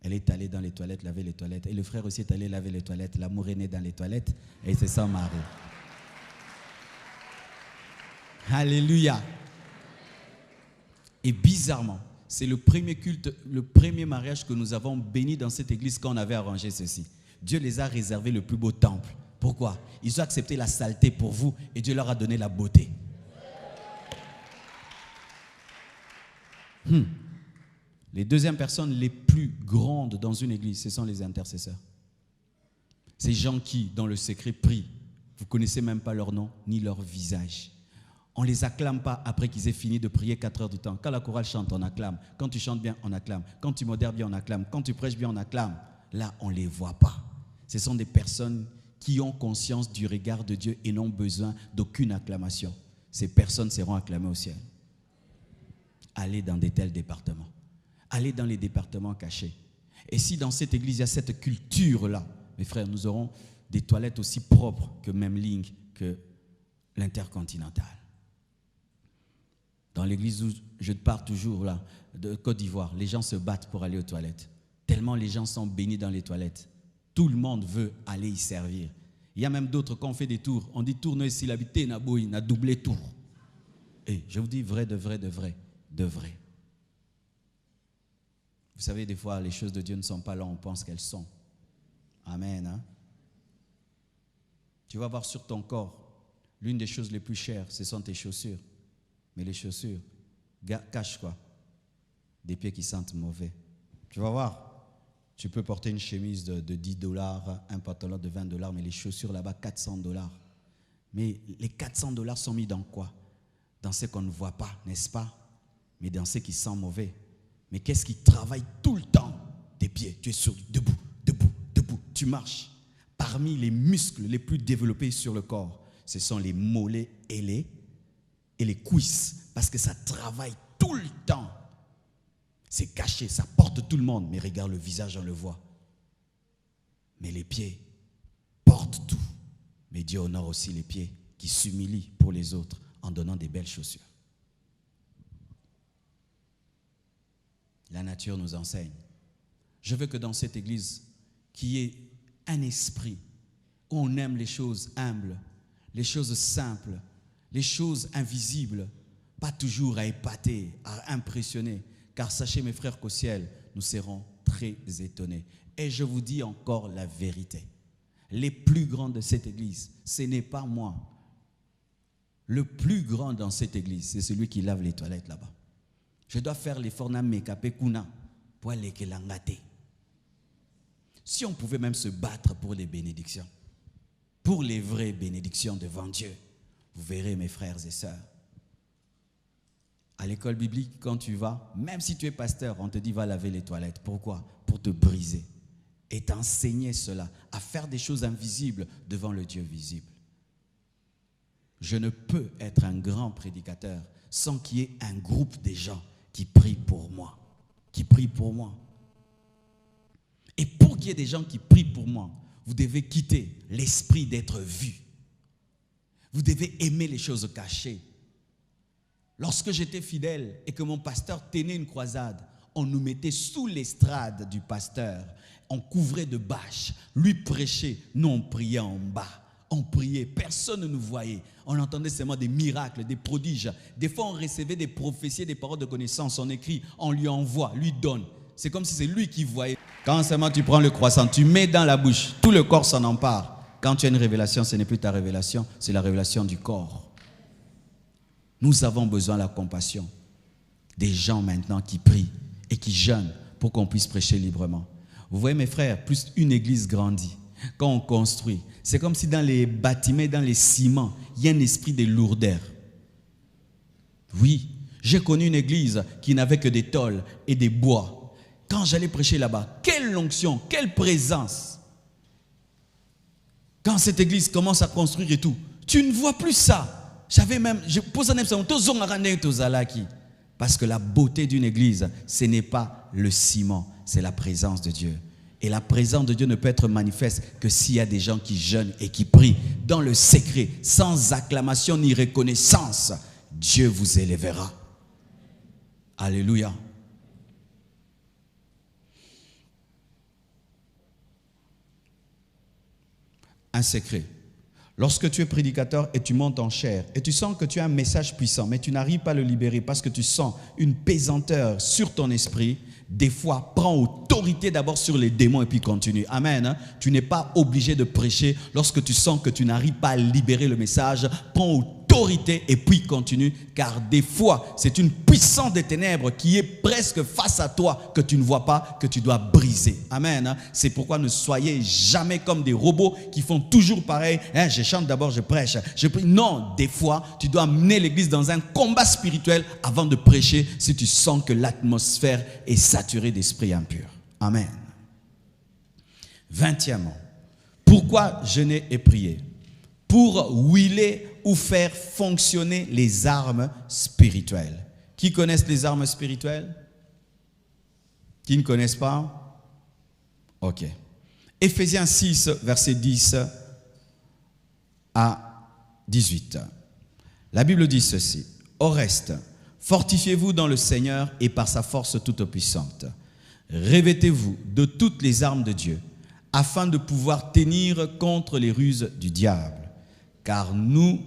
[SPEAKER 2] Elle est allée dans les toilettes, laver les toilettes. Et le frère aussi est allé laver les toilettes. L'amour est né dans les toilettes. Et c'est son mari. Alléluia. Et bizarrement, c'est le premier culte, le premier mariage que nous avons béni dans cette église quand on avait arrangé ceci. Dieu les a réservés le plus beau temple. Pourquoi? Ils ont accepté la saleté pour vous et Dieu leur a donné la beauté. Les deuxièmes personnes les plus grandes dans une église, ce sont les intercesseurs. Ces gens qui, dans le secret, prient. Vous ne connaissez même pas leur nom ni leur visage. On ne les acclame pas après qu'ils aient fini de prier 4 heures du temps. Quand la chorale chante, on acclame. Quand tu chantes bien, on acclame. Quand tu modères bien, on acclame. Quand tu prêches bien, on acclame. Là, on ne les voit pas. Ce sont des personnes qui ont conscience du regard de Dieu et n'ont besoin d'aucune acclamation. Ces personnes seront acclamées au ciel. Allez dans de tels départements. Allez dans les départements cachés. Et si dans cette église, il y a cette culture-là, mes frères, nous aurons des toilettes aussi propres que Memling, que l'Intercontinental. Dans l'église où je pars toujours, là, de Côte d'Ivoire, les gens se battent pour aller aux toilettes. Tellement les gens sont bénis dans les toilettes. Tout le monde veut aller y servir. Il y a même d'autres, quand on fait des tours, on dit tourne ici, l'habité, n'a doublé tour. Et je vous dis vrai, de vrai, de vrai, de vrai. Vous savez, des fois, les choses de Dieu ne sont pas là, on pense qu'elles sont. Amen. Hein? Tu vas voir sur ton corps, l'une des choses les plus chères, ce sont tes chaussures. Mais les chaussures cachent quoi? Des pieds qui sentent mauvais. Tu vas voir, tu peux porter une chemise de $10, un pantalon de $20, mais les chaussures là-bas, $400. Mais les $400 sont mis dans quoi? Dans ce qu'on ne voit pas, n'est-ce pas? Mais dans ce qui sent mauvais. Mais qu'est-ce qui travaille tout le temps? Tes pieds, tu es debout, debout, debout, tu marches. Parmi les muscles les plus développés sur le corps, ce sont les mollets et les cuisses, parce que ça travaille tout le temps. C'est caché, ça porte tout le monde, mais regarde le visage, on le voit. Mais les pieds portent tout. Mais Dieu honore aussi les pieds qui s'humilient pour les autres en donnant des belles chaussures. La nature nous enseigne. Je veux que dans cette église, qu'il y ait un esprit où on aime les choses humbles, les choses simples, les choses invisibles, pas toujours à épater, à impressionner, car sachez mes frères qu'au ciel, nous serons très étonnés. Et je vous dis encore la vérité. Les plus grands de cette église, ce n'est pas moi. Le plus grand dans cette église, c'est celui qui lave les toilettes là-bas. Je dois faire l'effort na mekapé kuna pour aller que l'angate. Si on pouvait même se battre pour les bénédictions, pour les vraies bénédictions devant Dieu, vous verrez mes frères et sœurs. À l'école biblique, quand tu vas, même si tu es pasteur, on te dit va laver les toilettes. Pourquoi? Pour te briser et t'enseigner cela, à faire des choses invisibles devant le Dieu visible. Je ne peux être un grand prédicateur sans qu'il y ait un groupe de gens qui prient pour moi, qui prient pour moi. Et pour qu'il y ait des gens qui prient pour moi, vous devez quitter l'esprit d'être vu. Vous devez aimer les choses cachées. Lorsque j'étais fidèle et que mon pasteur tenait une croisade, on nous mettait sous l'estrade du pasteur. On couvrait de bâches, lui prêchait, nous on priait en bas. On priait, personne ne nous voyait. On entendait seulement des miracles, des prodiges. Des fois, on recevait des prophéties, des paroles de connaissance. On écrit, on lui envoie, lui donne. C'est comme si c'est lui qui voyait. Quand seulement tu prends le croissant, tu mets dans la bouche, tout le corps s'en empare. Quand tu as une révélation, ce n'est plus ta révélation, c'est la révélation du corps. Nous avons besoin de la compassion des gens maintenant qui prient et qui jeûnent pour qu'on puisse prêcher librement. Vous voyez mes frères, plus une église grandit, quand on construit, c'est comme si dans les bâtiments, dans les ciments, il y a un esprit de lourdeur. Oui, j'ai connu une église qui n'avait que des tôles et des bois. Quand j'allais prêcher là-bas, quelle onction, quelle présence. Quand cette église commence à construire et tout, tu ne vois plus ça. Je pose un exemple, parce que la beauté d'une église, ce n'est pas le ciment, c'est la présence de Dieu. Et la présence de Dieu ne peut être manifeste que s'il y a des gens qui jeûnent et qui prient dans le secret, sans acclamation ni reconnaissance. Dieu vous élèvera. Alléluia. Un secret. Lorsque tu es prédicateur et tu montes en chair et tu sens que tu as un message puissant, mais tu n'arrives pas à le libérer parce que tu sens une pesanteur sur ton esprit, des fois, prends autorité d'abord sur les démons et puis continue. Amen. Tu n'es pas obligé de prêcher lorsque tu sens que tu n'arrives pas à libérer le message. Prends autorité et puis continue, car des fois, c'est une puissance des ténèbres qui est presque face à toi que tu ne vois pas, que tu dois briser. Amen. C'est pourquoi ne soyez jamais comme des robots qui font toujours pareil. Je chante d'abord, je prêche. Je prie. Non, des fois, tu dois mener l'église dans un combat spirituel avant de prêcher si tu sens que l'atmosphère est saturée d'esprits impurs. Amen. 20e. Pourquoi jeûner et prier? Pour huiler ou faire fonctionner les armes spirituelles. Qui connaissent les armes spirituelles? Qui ne connaissent pas? Ok. Éphésiens 6, verset 10 à 18. La Bible dit ceci. Au reste, fortifiez-vous dans le Seigneur et par sa force toute puissante. Revêtez-vous de toutes les armes de Dieu, afin de pouvoir tenir contre les ruses du diable. Car nous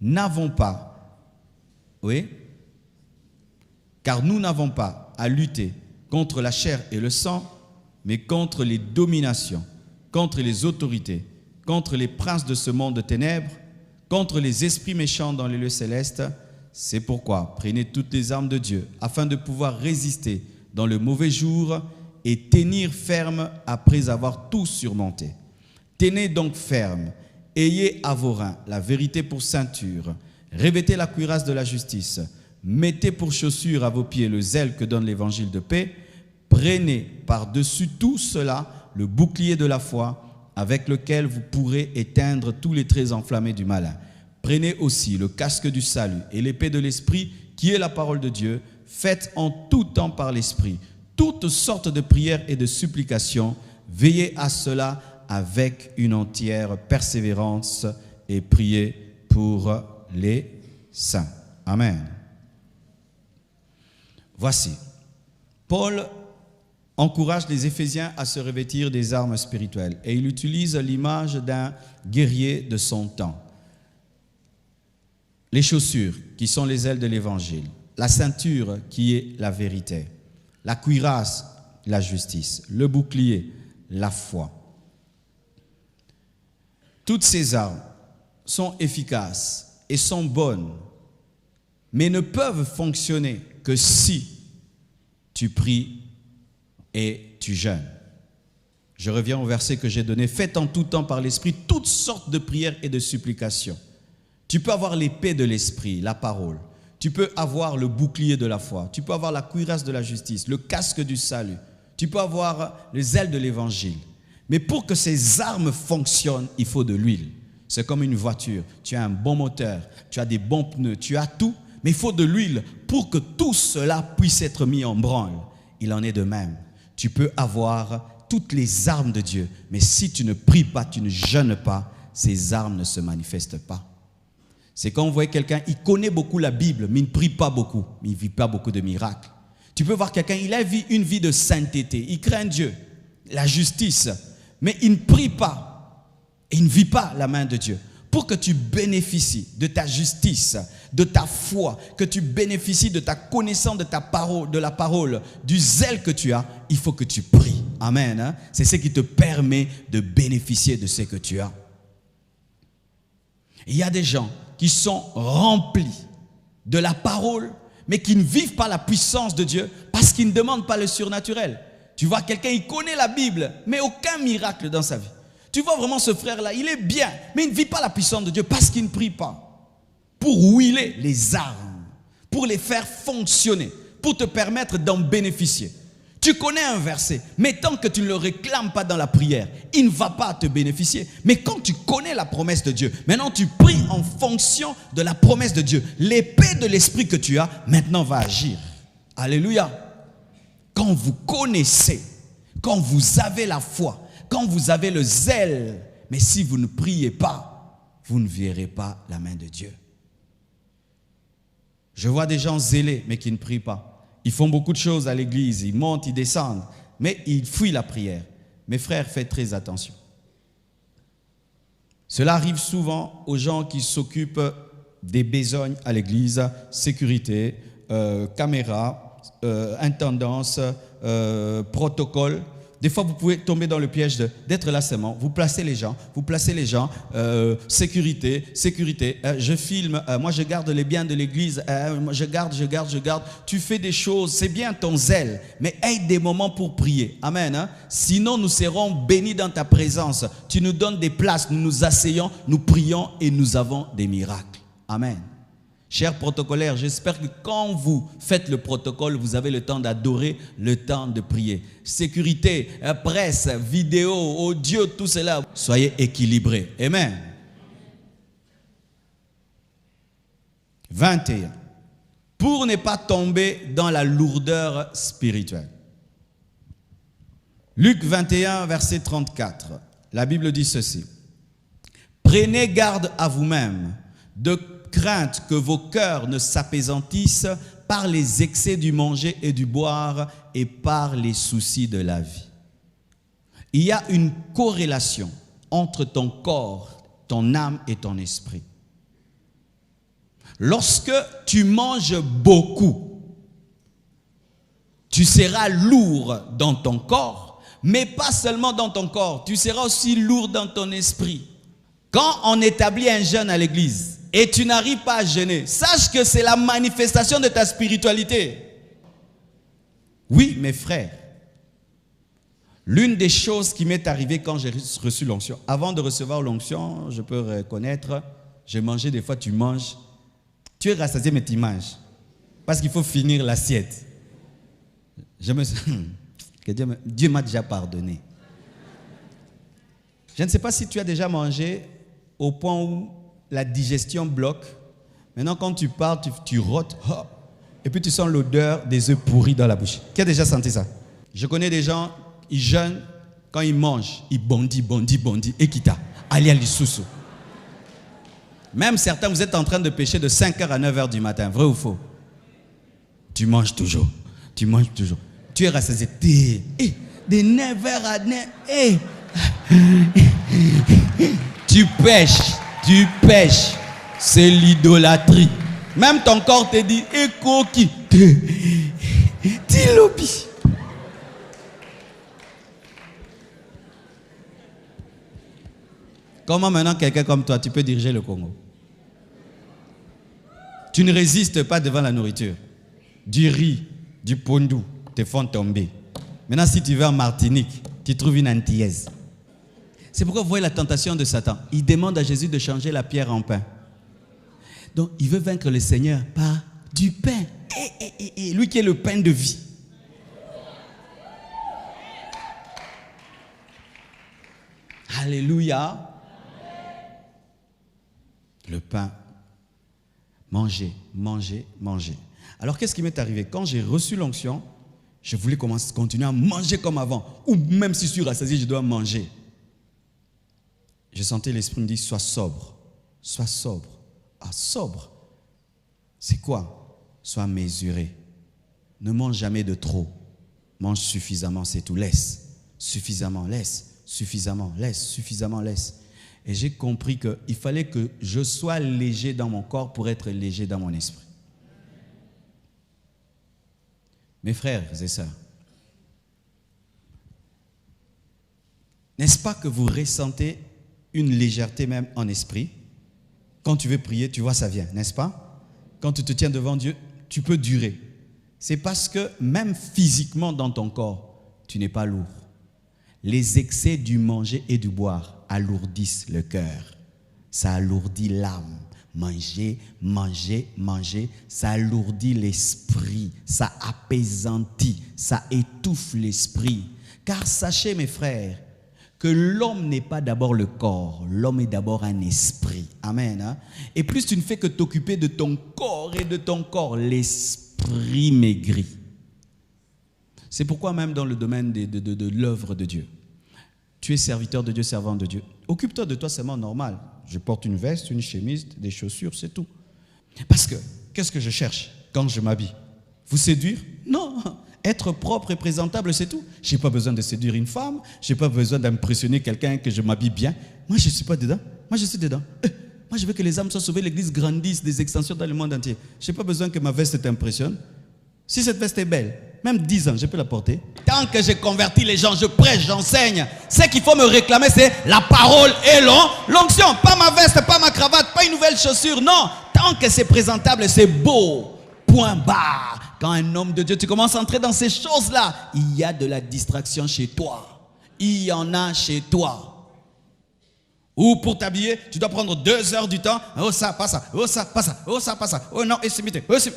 [SPEAKER 2] n'avons pas, à lutter contre la chair et le sang, mais contre les dominations, contre les autorités, contre les princes de ce monde de ténèbres, contre les esprits méchants dans les lieux célestes. C'est pourquoi prenez toutes les armes de Dieu, afin de pouvoir résister dans le mauvais jour et tenir ferme après avoir tout surmonté. Tenez donc ferme. Ayez à vos reins la vérité pour ceinture, revêtez la cuirasse de la justice, mettez pour chaussure à vos pieds le zèle que donne l'évangile de paix, prenez par-dessus tout cela le bouclier de la foi, avec lequel vous pourrez éteindre tous les traits enflammés du malin. Prenez aussi le casque du salut et l'épée de l'esprit, qui est la parole de Dieu. Faites en tout temps par l'esprit toutes sortes de prières et de supplications. Veillez à cela avec une entière persévérance et priez pour les saints. Amen. Voici, Paul encourage les Éphésiens à se revêtir des armes spirituelles et il utilise l'image d'un guerrier de son temps. les chaussures qui sont les ailes de l'évangile, la ceinture qui est la vérité, la cuirasse, la justice, le bouclier, la foi. Toutes ces armes sont efficaces et sont bonnes, mais ne peuvent fonctionner que si tu pries et tu jeûnes. Je reviens au verset que j'ai donné. Faites en tout temps par l'Esprit toutes sortes de prières et de supplications. Tu peux avoir l'épée de l'Esprit, la parole. Tu peux avoir le bouclier de la foi. Tu peux avoir la cuirasse de la justice, le casque du salut. Tu peux avoir les ailes de l'évangile. Mais pour que ces armes fonctionnent, il faut de l'huile. C'est comme une voiture. Tu as un bon moteur, tu as des bons pneus, tu as tout. Mais il faut de l'huile pour que tout cela puisse être mis en branle. Il en est de même. Tu peux avoir toutes les armes de Dieu, mais si tu ne pries pas, tu ne jeûnes pas, ces armes ne se manifestent pas. C'est quand vous voyez quelqu'un, il connaît beaucoup la Bible, mais il ne prie pas beaucoup, mais il ne vit pas beaucoup de miracles. Tu peux voir quelqu'un, il a une vie de sainteté, il craint Dieu, la justice, mais il ne prie pas et il ne vit pas la main de Dieu. Pour que tu bénéficies de ta justice, de ta foi, que tu bénéficies de ta connaissance de ta parole, de la parole, du zèle que tu as, il faut que tu pries. Amen. Hein? C'est ce qui te permet de bénéficier de ce que tu as. Il y a des gens qui sont remplis de la parole, mais qui ne vivent pas la puissance de Dieu parce qu'ils ne demandent pas le surnaturel. Tu vois quelqu'un, il connaît la Bible, mais aucun miracle dans sa vie. Tu vois vraiment ce frère-là, il est bien, mais il ne vit pas la puissance de Dieu parce qu'il ne prie pas. Pour huiler les armes, pour les faire fonctionner, pour te permettre d'en bénéficier. Tu connais un verset, mais tant que tu ne le réclames pas dans la prière, il ne va pas te bénéficier. Mais quand tu connais la promesse de Dieu, maintenant tu pries en fonction de la promesse de Dieu. L'épée de l'esprit que tu as, maintenant va agir. Alléluia. Quand vous connaissez, quand vous avez la foi, quand vous avez le zèle, mais si vous ne priez pas, vous ne verrez pas la main de Dieu. Je vois des gens zélés, mais qui ne prient pas. Ils font beaucoup de choses à l'église, ils montent, ils descendent, mais ils fuient la prière. Mes frères, faites très attention. Cela arrive souvent aux gens qui s'occupent des besognes à l'église, sécurité, caméra, intendance, protocole. Des fois, vous pouvez tomber dans le piège d'être là seulement. Vous placez les gens, sécurité. Je filme, moi je garde les biens de l'église, je garde. Tu fais des choses, c'est bien ton zèle, mais aie des moments pour prier. Amen. Hein? Sinon, nous serons bénis dans ta présence. Tu nous donnes des places, nous nous asseyons, nous prions et nous avons des miracles. Amen. Chers protocolaires, j'espère que quand vous faites le protocole, vous avez le temps d'adorer, le temps de prier. Sécurité, presse, vidéo, audio, tout cela, soyez équilibrés. Amen. 21. Pour ne pas tomber dans la lourdeur spirituelle. Luc 21, verset 34. La Bible dit ceci. Prenez garde à vous-même de crainte que vos cœurs ne s'apaisantissent par les excès du manger et du boire et par les soucis de la vie. Il y a une corrélation entre ton corps, ton âme et ton esprit. Lorsque tu manges beaucoup, tu seras lourd dans ton corps, mais pas seulement dans ton corps, tu seras aussi lourd dans ton esprit. Quand on établit un jeûne à l'église, et tu n'arrives pas à jeûner, sache que c'est la manifestation de ta spiritualité. Oui, mes frères, l'une des choses qui m'est arrivée quand j'ai reçu l'onction, avant de recevoir l'onction, je peux reconnaître, j'ai mangé des fois, tu manges, tu es rassasié mais tu manges, parce qu'il faut finir l'assiette. Je me que Dieu m'a déjà pardonné. Je ne sais pas si tu as déjà mangé au point où la digestion bloque. Maintenant, quand tu parles, tu rôtes, et puis tu sens l'odeur des œufs pourris dans la bouche. Qui a déjà senti ça? Je connais des gens, ils jeûnent, quand ils mangent, ils bondissent, et quitta. Allez à l'issoussou. Même certains, vous êtes en train de pécher de 5h à 9h du matin, vrai ou faux? Tu manges toujours. Tu es rassasié. De 9h à 9h. Tu pêches.
[SPEAKER 1] C'est l'idolâtrie. Même ton corps te dit, écho qui? Dis-lobby. Comment maintenant quelqu'un comme toi, tu peux diriger le Congo? Tu ne résistes pas devant la nourriture. Du riz, du pondou te font tomber. Maintenant, si tu vas en Martinique, tu trouves une antillaise. C'est pourquoi vous voyez la tentation de Satan. Il demande à Jésus de changer la pierre en pain. Donc, il veut vaincre le Seigneur par du pain. Lui qui est le pain de vie. Alléluia. Le pain. Manger, manger, manger. Alors, qu'est-ce qui m'est arrivé? Quand j'ai reçu l'onction, je voulais continuer à manger comme avant. Ou même si je suis rassasié, je dois manger. Je sentais l'esprit me dire, sois sobre. Sois sobre. Ah, sobre. C'est quoi? Sois mesuré. Ne mange jamais de trop. Mange suffisamment, c'est tout. Laisse. Suffisamment, laisse. Suffisamment, laisse. Suffisamment, laisse. Et j'ai compris qu'il fallait que je sois léger dans mon corps pour être léger dans mon esprit. Mes frères et sœurs, n'est-ce pas que vous ressentez une légèreté même en esprit? Quand tu veux prier, tu vois, ça vient, n'est-ce pas? Quand tu te tiens devant Dieu, tu peux durer. C'est parce que même physiquement dans ton corps, tu n'es pas lourd. Les excès du manger et du boire alourdissent le cœur. Ça alourdit l'âme. Manger, manger, manger, ça alourdit l'esprit, ça apaisantit, ça étouffe l'esprit. Car sachez, mes frères, que l'homme n'est pas d'abord le corps, l'homme est d'abord un esprit. Amen. Hein? Et plus tu ne fais que t'occuper de ton corps et de ton corps, l'esprit maigrit. C'est pourquoi même dans le domaine de l'œuvre de Dieu, tu es serviteur de Dieu, servant de Dieu. Occupe-toi de toi seulement normal. Je porte une veste, une chemise, des chaussures, c'est tout. Parce que, qu'est-ce que je cherche quand je m'habille? Vous séduire? Non. Être propre et présentable, c'est tout. Je n'ai pas besoin de séduire une femme. Je n'ai pas besoin d'impressionner quelqu'un que je m'habille bien. Moi, je ne suis pas dedans. Moi, je suis dedans. Moi, je veux que les âmes soient sauvées, l'église grandisse, des extensions dans le monde entier. Je n'ai pas besoin que ma veste t'impressionne. Si cette veste est belle, même 10 ans, je peux la porter. Tant que j'ai converti les gens, je prêche, j'enseigne. Ce qu'il faut me réclamer, c'est la parole et l'onction. Pas ma veste, pas ma cravate, pas une nouvelle chaussure. Non, tant que c'est présentable, c'est beau. Point barre. Quand un homme de Dieu, tu commences à entrer dans ces choses-là, il y a de la distraction chez toi. Il y en a chez toi. Ou pour t'habiller, tu dois prendre 2 heures du temps. Oh ça, pas ça. Oh ça, pas ça. Oh ça, pas ça. Oh non, et c'est mité. Oh c'est...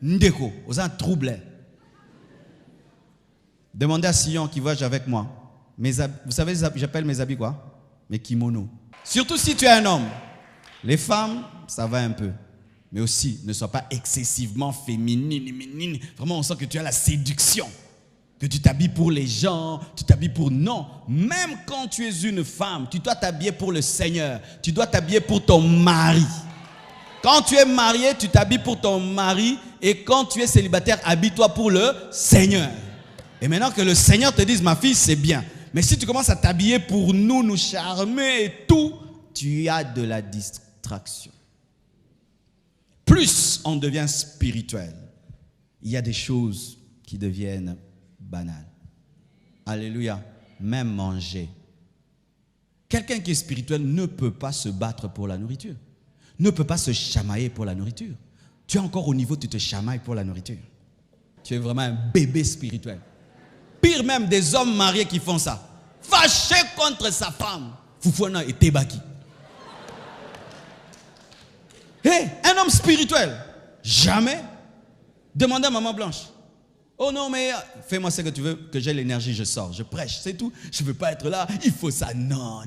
[SPEAKER 1] Ndeko, vous avez un trouble. Demandez à Sion qui voyage avec moi. Vous savez, j'appelle mes habits quoi? Mes kimonos. Surtout si tu es un homme. Les femmes, ça va un peu. Mais aussi, ne sois pas excessivement féminine. Vraiment, on sent que tu as la séduction. Que tu t'habilles pour les gens, tu t'habilles pour... Non, même quand tu es une femme, tu dois t'habiller pour le Seigneur. Tu dois t'habiller pour ton mari. Quand tu es marié, tu t'habilles pour ton mari. Et quand tu es célibataire, habille-toi pour le Seigneur. Et maintenant que le Seigneur te dise, ma fille, c'est bien. Mais si tu commences à t'habiller pour nous charmer et tout, tu as de la distraction. Plus on devient spirituel, il y a des choses qui deviennent banales. Alléluia. Même manger. Quelqu'un qui est spirituel ne peut pas se battre pour la nourriture. Ne peut pas se chamailler pour la nourriture. Tu es encore au niveau, tu te chamailles pour la nourriture. Tu es vraiment un bébé spirituel. Pire même des hommes mariés qui font ça. Fâché contre sa femme. Foufouna et Tebaki. Hé, un homme spirituel. Jamais. Demandez à maman Blanche. Oh non, mais fais-moi ce que tu veux, que j'ai l'énergie, je sors, je prêche, c'est tout. Je ne veux pas être là, il faut ça. Non.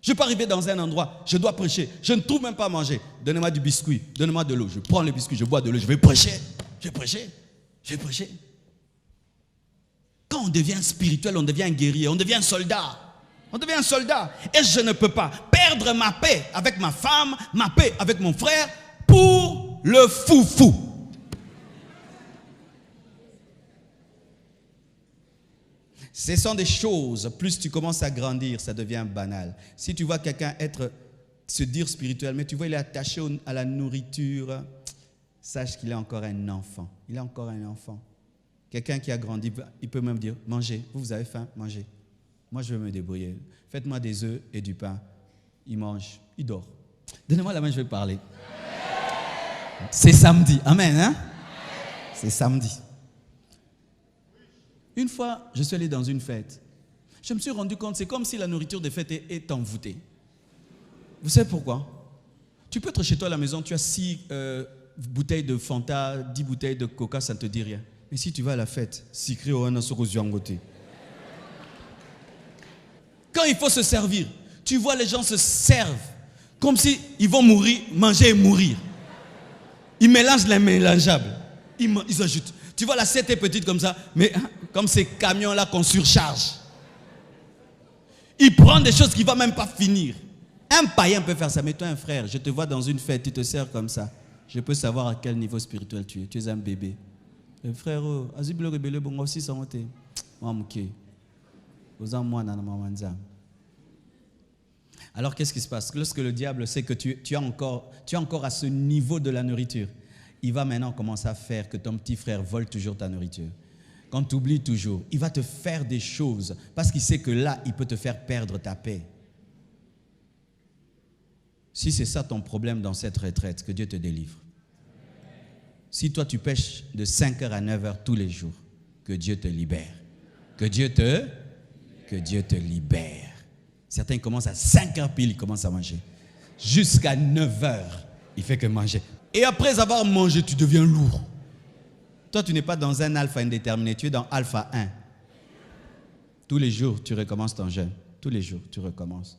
[SPEAKER 1] Je ne peux pas arriver dans un endroit, je dois prêcher, je ne trouve même pas à manger. Donnez-moi du biscuit, donnez-moi de l'eau. Je prends le biscuit, je bois de l'eau, je vais prêcher. Quand on devient spirituel, on devient un guerrier, on devient un soldat. Et je ne peux pas perdre ma paix avec ma femme, ma paix avec mon frère pour le foufou.
[SPEAKER 2] Ce sont des choses, plus tu commences à grandir, ça devient banal. Si tu vois quelqu'un se dire spirituel, mais tu vois, il est attaché à la nourriture, sache qu'il est encore un enfant. Il est encore un enfant. Quelqu'un qui a grandi, il peut même dire, mangez, vous avez faim, mangez. Moi, je vais me débrouiller. Faites-moi des œufs et du pain. Il mange, il dort. Donnez-moi la main, je vais parler. C'est samedi. Amen, hein? C'est samedi. Une fois, je suis allé dans une fête. Je me suis rendu compte, c'est comme si la nourriture des fêtes est envoûtée. Vous savez pourquoi? Tu peux être chez toi à la maison, tu as 6 bouteilles de Fanta, 10 bouteilles de Coca, ça ne te dit rien. Mais si tu vas à la fête, sikri au côté. Quand il faut se servir, tu vois les gens se servent comme s'ils vont mourir, manger et mourir. Ils mélangent les mélangeables. Ils ajoutent. Tu vois, l'assiette est petite comme ça, mais comme ces camions-là qu'on surcharge. Ils prennent des choses qui ne vont même pas finir. Un païen peut faire ça, mais toi, un frère, je te vois dans une fête, tu te sers comme ça. Je peux savoir à quel niveau spirituel tu es. Tu es un bébé. Frère, aussi alors qu'est-ce qui se passe? Lorsque le diable sait que tu es encore à ce niveau de la nourriture, il va maintenant commencer à faire que ton petit frère vole toujours ta nourriture. Quand tu oublies toujours, il va te faire des choses parce qu'il sait que là, il peut te faire perdre ta paix. Si c'est ça ton problème dans cette retraite, que Dieu te délivre. Si toi tu pêches de 5h à 9h tous les jours, que Dieu te libère. Que Dieu te libère. Certains commencent à 5h pile, ils commencent à manger. Jusqu'à 9h, il fait que manger. Et après avoir mangé, tu deviens lourd. Toi, tu n'es pas dans un alpha indéterminé, tu es dans alpha 1. Tous les jours, tu recommences ton jeûne. Tous les jours, tu recommences.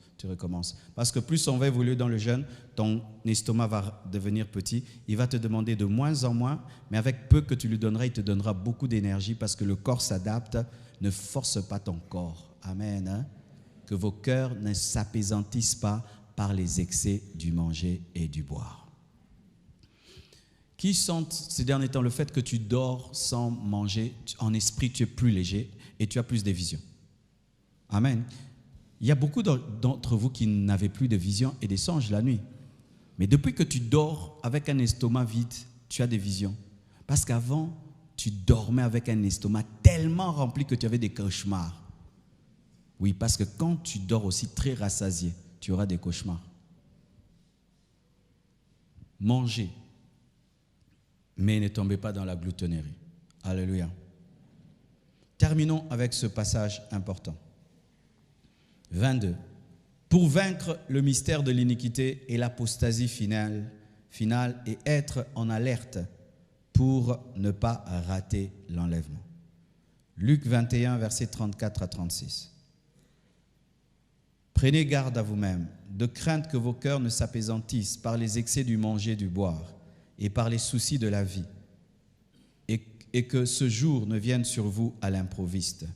[SPEAKER 2] Parce que plus on va évoluer dans le jeûne, ton estomac va devenir petit. Il va te demander de moins en moins, mais avec peu que tu lui donneras, il te donnera beaucoup d'énergie parce que le corps s'adapte. Ne force pas ton corps. Amen. Hein? Que vos cœurs ne s'apaisantissent pas par les excès du manger et du boire. Qui sentent ces derniers temps le fait que tu dors sans manger, en esprit tu es plus léger et tu as plus de vision. Amen. Il y a beaucoup d'entre vous qui n'avaient plus de vision et des songes la nuit. Mais depuis que tu dors avec un estomac vide, tu as des visions. Parce qu'avant, tu dormais avec un estomac tellement rempli que tu avais des cauchemars. Oui, parce que quand tu dors aussi très rassasié, tu auras des cauchemars. Mangez, mais ne tombez pas dans la gloutonnerie. Alléluia. Terminons avec ce passage important. 22. Pour vaincre le mystère de l'iniquité et l'apostasie finale et être en alerte pour ne pas rater l'enlèvement. Luc 21, versets 34 à 36. Prenez garde à vous-même, de crainte que vos cœurs ne s'apaisantissent par les excès du manger et du boire et par les soucis de la vie, et que ce jour ne vienne sur vous à l'improviste,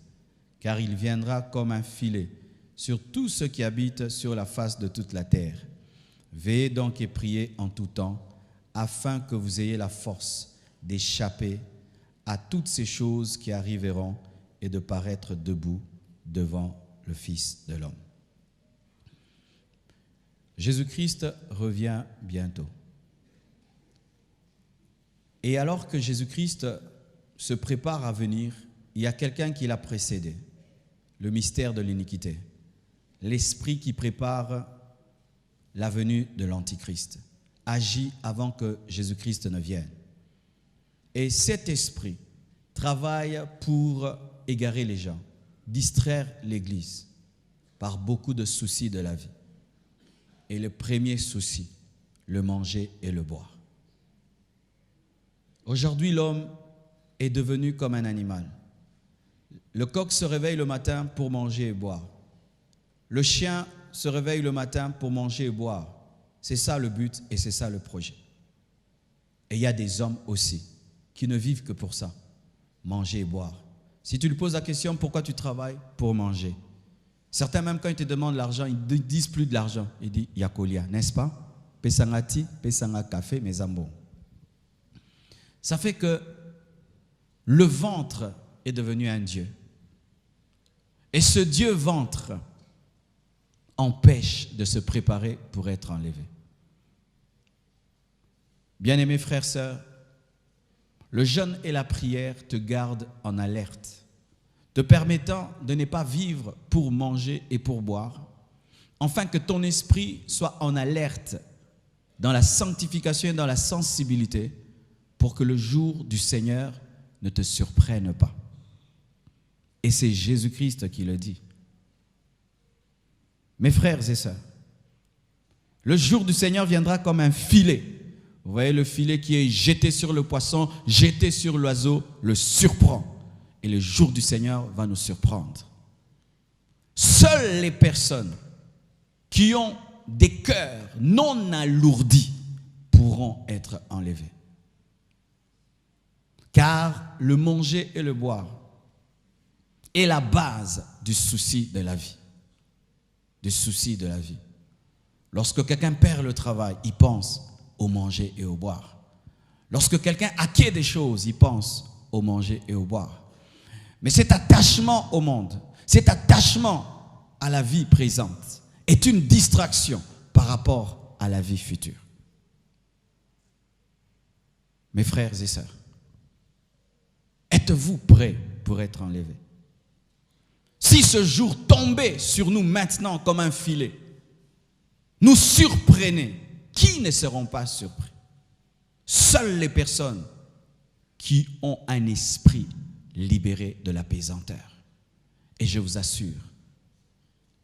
[SPEAKER 2] car il viendra comme un filet sur tous ceux qui habitent sur la face de toute la terre. Veillez donc et priez en tout temps, afin que vous ayez la force d'échapper à toutes ces choses qui arriveront et de paraître debout devant le Fils de l'homme. Jésus-Christ revient bientôt. Et alors que Jésus-Christ se prépare à venir, il y a quelqu'un qui l'a précédé, le mystère de l'iniquité. L'esprit qui prépare la venue de l'Antichrist agit avant que Jésus-Christ ne vienne. Et cet esprit travaille pour égarer les gens, distraire l'Église par beaucoup de soucis de la vie. Et le premier souci, le manger et le boire. Aujourd'hui, l'homme est devenu comme un animal. Le coq se réveille le matin pour manger et boire. Le chien se réveille le matin pour manger et boire. C'est ça le but et c'est ça le projet. Et il y a des hommes aussi qui ne vivent que pour ça, manger et boire. Si tu lui poses la question, pourquoi tu travailles? Pour manger. Certains même quand ils te demandent l'argent, ils ne disent plus de l'argent. Ils disent Yakolia, n'est-ce pas? Pesangati, pesanga café, mes ambons. Ça fait que le ventre est devenu un dieu. Et ce Dieu ventre empêche de se préparer pour être enlevé. Bien-aimés frères, sœurs, le jeûne et la prière te gardent en alerte, te permettant de ne pas vivre pour manger et pour boire, afin que ton esprit soit en alerte dans la sanctification et dans la sensibilité pour que le jour du Seigneur ne te surprenne pas. Et c'est Jésus-Christ qui le dit. Mes frères et sœurs, le jour du Seigneur viendra comme un filet. Vous voyez le filet qui est jeté sur le poisson, jeté sur l'oiseau, le surprend. Et le jour du Seigneur va nous surprendre. Seules les personnes qui ont des cœurs non alourdis pourront être enlevés. Car le manger et le boire est la base du souci de la vie. Du souci de la vie. Lorsque quelqu'un perd le travail, il pense au manger et au boire. Lorsque quelqu'un acquiert des choses, il pense au manger et au boire. Mais cet attachement au monde, cet attachement à la vie présente est une distraction par rapport à la vie future. Mes frères et sœurs, êtes-vous prêts pour être enlevés? Si ce jour tombait sur nous maintenant comme un filet, nous surprenait, qui ne seront pas surpris? Seules les personnes qui ont un esprit libéré de la pesanteur. Et je vous assure,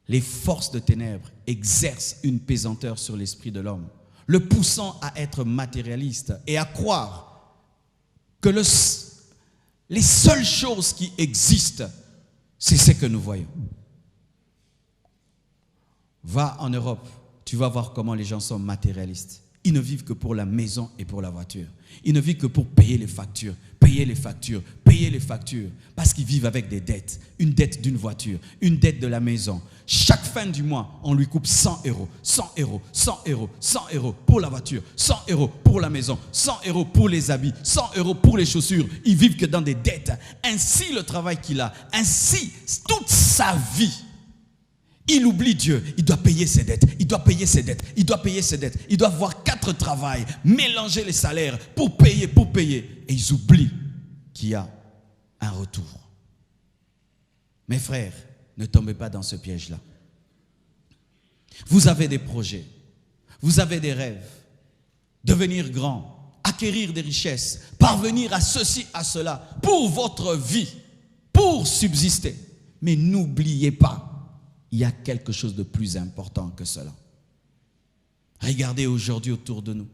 [SPEAKER 2] les forces de ténèbres exercent une pesanteur sur l'esprit de l'homme, le poussant à être matérialiste et à croire que les seules choses qui existent, c'est ce que nous voyons. Va en Europe, tu vas voir comment les gens sont matérialistes. Ils ne vivent que pour la maison et pour la voiture. Ils ne vivent que pour payer les factures, payer les factures, payer les factures. Parce qu'ils vivent avec des dettes. Une dette d'une voiture, une dette de la maison. Chaque fin du mois, on lui coupe 100 euros, 100 euros, 100 euros, 100 euros pour la voiture, 100 euros pour la maison, 100 euros pour les habits, 100 euros pour les chaussures. Ils vivent que dans des dettes. Ainsi le travail qu'il a, ainsi toute sa vie. Il oublie Dieu, il doit payer ses dettes, il doit payer ses dettes, il doit payer ses dettes. Il doit avoir 4 travails, mélanger les salaires pour payer. Et ils oublient qu'il y a un retour. Mes frères, ne tombez pas dans ce piège-là. Vous avez des projets, vous avez des rêves, devenir grand, acquérir des richesses, parvenir à ceci, à cela, pour votre vie, pour subsister. Mais n'oubliez pas, il y a quelque chose de plus important que cela. Regardez aujourd'hui autour de nous.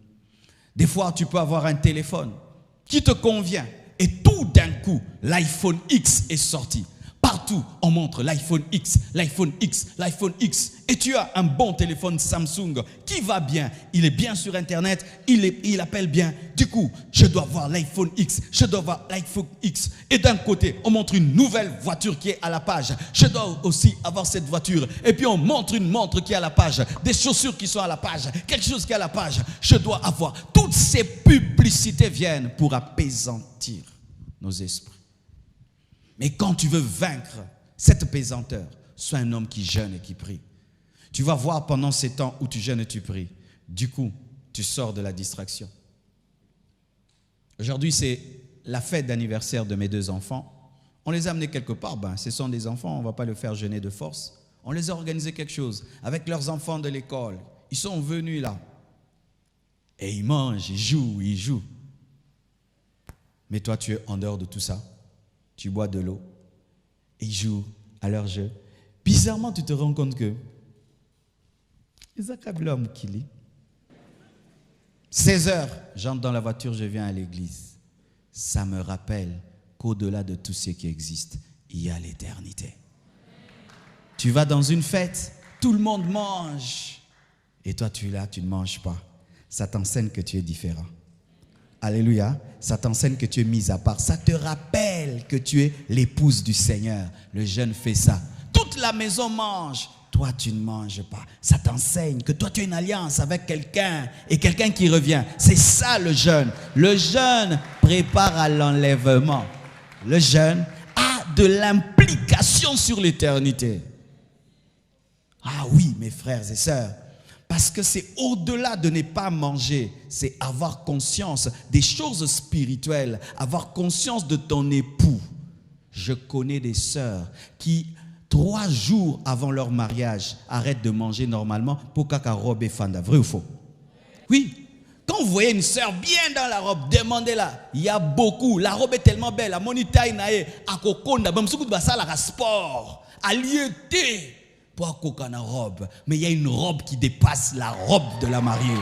[SPEAKER 2] Des fois, tu peux avoir un téléphone qui te convient et tout d'un coup, l'iPhone X est sorti. Partout, on montre l'iPhone X, l'iPhone X, l'iPhone X. Et tu as un bon téléphone Samsung qui va bien. Il est bien sur Internet, il appelle bien. Du coup, je dois voir l'iPhone X, je dois voir l'iPhone X. Et d'un côté, on montre une nouvelle voiture qui est à la page. Je dois aussi avoir cette voiture. Et puis on montre une montre qui est à la page, des chaussures qui sont à la page, quelque chose qui est à la page. Je dois avoir. Toutes ces publicités viennent pour apaisantir nos esprits. Mais quand tu veux vaincre cette pesanteur, sois un homme qui jeûne et qui prie. Tu vas voir pendant ces temps où tu jeûnes et tu pries, du coup, tu sors de la distraction. Aujourd'hui, c'est la fête d'anniversaire de mes 2 enfants. On les a amenés quelque part. Ce sont des enfants, on ne va pas le faire jeûner de force. On les a organisé quelque chose avec leurs enfants de l'école. Ils sont venus là. Et ils mangent, ils jouent. Mais toi, tu es en dehors de tout ça. Tu bois de l'eau et ils jouent à leur jeu. Bizarrement, tu te rends compte que 16 heures, j'entre dans la voiture, je viens à l'église. Ça me rappelle qu'au-delà de tout ce qui existe, il y a l'éternité. Tu vas dans une fête, tout le monde mange. Et toi, tu es là, tu ne manges pas. Ça t'enseigne que tu es différent. Alléluia. Ça t'enseigne que tu es mis à part. Ça te rappelle que tu es l'épouse du Seigneur. Le jeûne fait ça. Toute la maison mange. Toi, tu ne manges pas. Ça t'enseigne que toi, tu as une alliance avec quelqu'un et quelqu'un qui revient. C'est ça le jeûne. Le jeûne prépare à l'enlèvement. Le jeûne a de l'implication implication sur l'éternité. Ah oui, mes frères et sœurs, parce que c'est au-delà de ne pas manger, c'est avoir conscience des choses spirituelles, avoir conscience de ton époux. Je connais des sœurs qui, 3 jours avant leur mariage, arrêtent de manger normalement pour qu'à robe et fanda. Vrai ou faux? Oui. Quand vous voyez une sœur bien dans la robe, demandez-la. Il y a beaucoup. La robe est tellement belle. La monitaille nae, à kokonda, bamsuku basala la sport, à lieuté. Pour koka robe. Mais il y a une robe qui dépasse la robe de la mariée.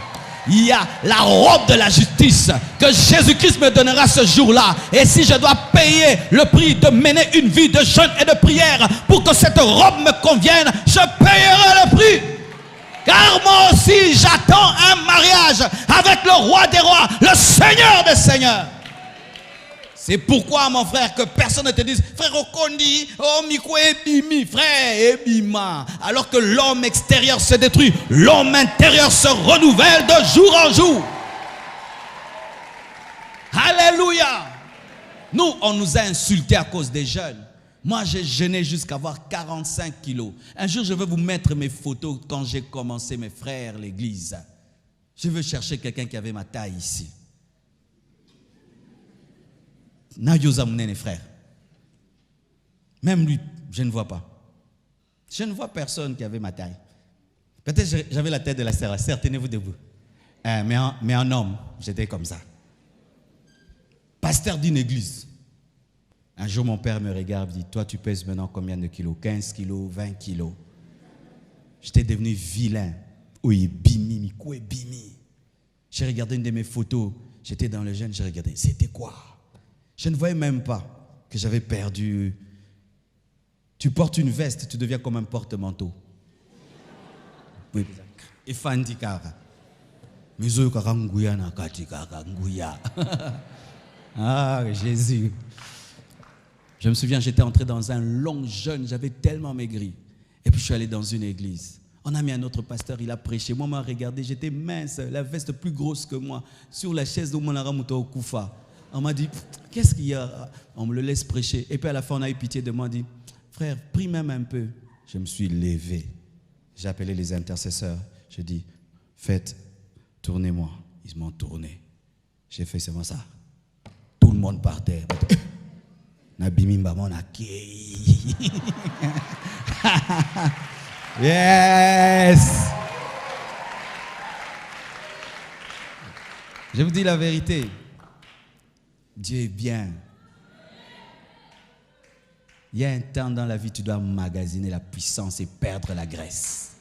[SPEAKER 2] Il y a la robe de la justice que Jésus-Christ me donnera ce jour-là. Et si je dois payer le prix de mener une vie de jeûne et de prière pour que cette robe me convienne, je payerai le prix. Car moi aussi, j'attends un mariage avec le roi des rois, le Seigneur des seigneurs. C'est pourquoi, mon frère, que personne ne te dise, frère Okondi, oh Miko Ebimi, frère Ebima. Alors que l'homme extérieur se détruit, l'homme intérieur se renouvelle de jour en jour. Alléluia. Nous, on nous a insultés à cause des jeunes. Moi, j'ai jeûné jusqu'à avoir 45 kilos. Un jour, je vais vous mettre mes photos quand j'ai commencé, mes frères, l'église. Je veux chercher quelqu'un qui avait ma taille ici. Les frères. Même lui, je ne vois pas. Je ne vois personne qui avait ma taille. Peut-être j'avais la tête de la sœur. La sœur, tenez-vous debout. Mais en homme, j'étais comme ça. Pasteur d'une église. Un jour, mon père me regarde et dit, toi, tu pèses maintenant combien de kilos? 15 kilos, 20 kilos. J'étais devenu vilain. Oui, bimi, quoi, bimi. J'ai regardé une de mes photos. J'étais dans le jeûne, j'ai regardé. C'était quoi? Je ne voyais même pas que j'avais perdu. Tu portes une veste, tu deviens comme un porte-manteau. Oui. Et Fandikara. Ah, Jésus. Je me souviens, j'étais entré dans un long jeûne, j'avais tellement maigri. Et puis je suis allé dans une église. On a mis un autre pasteur, il a prêché. Moi, on m'a regardé, j'étais mince, la veste plus grosse que moi, sur la chaise de mon aramuto au Koufa. On m'a dit, qu'est-ce qu'il y a? On me le laisse prêcher. Et puis à la fin, on a eu pitié de moi. On dit, frère, prie même un peu. Je me suis levé. J'ai appelé les intercesseurs. J'ai dit, faites, tournez-moi. Ils m'ont tourné. J'ai fait seulement ça. Tout le monde partait. Yes! Je vous dis la vérité. Dieu est bien. Il y a un temps dans la vie, tu dois magasiner la puissance et perdre la graisse.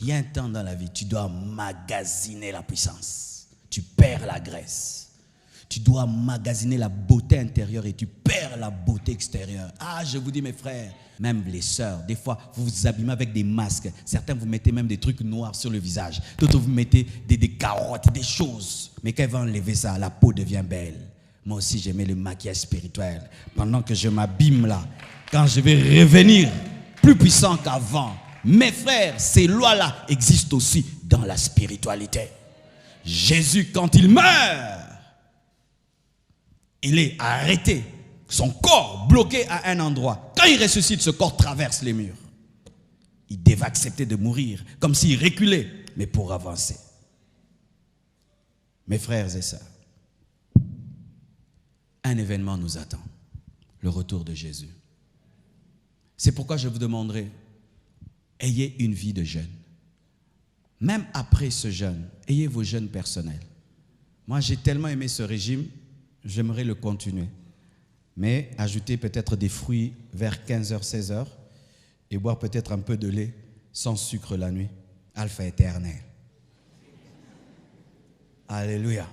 [SPEAKER 2] Il y a un temps dans la vie, tu dois magasiner la puissance. Tu perds la graisse. Tu dois magasiner la beauté intérieure et tu perds la beauté extérieure. Ah, je vous dis mes frères, même les sœurs, des fois vous vous abîmez avec des masques. Certains vous mettez même des trucs noirs sur le visage. D'autres vous mettez des carottes, des choses. Mais quand ils vont enlever ça, la peau devient belle. Moi aussi j'aimais le maquillage spirituel. Pendant que je m'abîme là, quand je vais revenir plus puissant qu'avant. Mes frères, ces lois-là existent aussi dans la spiritualité. Jésus, quand il meurt, il est arrêté, son corps bloqué à un endroit. Quand il ressuscite, ce corps traverse les murs. Il devait accepter de mourir, comme s'il reculait, mais pour avancer. Mes frères et sœurs, un événement nous attend, le retour de Jésus. C'est pourquoi je vous demanderai, ayez une vie de jeûne. Même après ce jeûne, ayez vos jeûnes personnels. Moi, j'ai tellement aimé ce régime, j'aimerais le continuer. Mais ajouter peut-être des fruits vers 15h, 16h et boire peut-être un peu de lait sans sucre la nuit. Alpha éternel. Alléluia.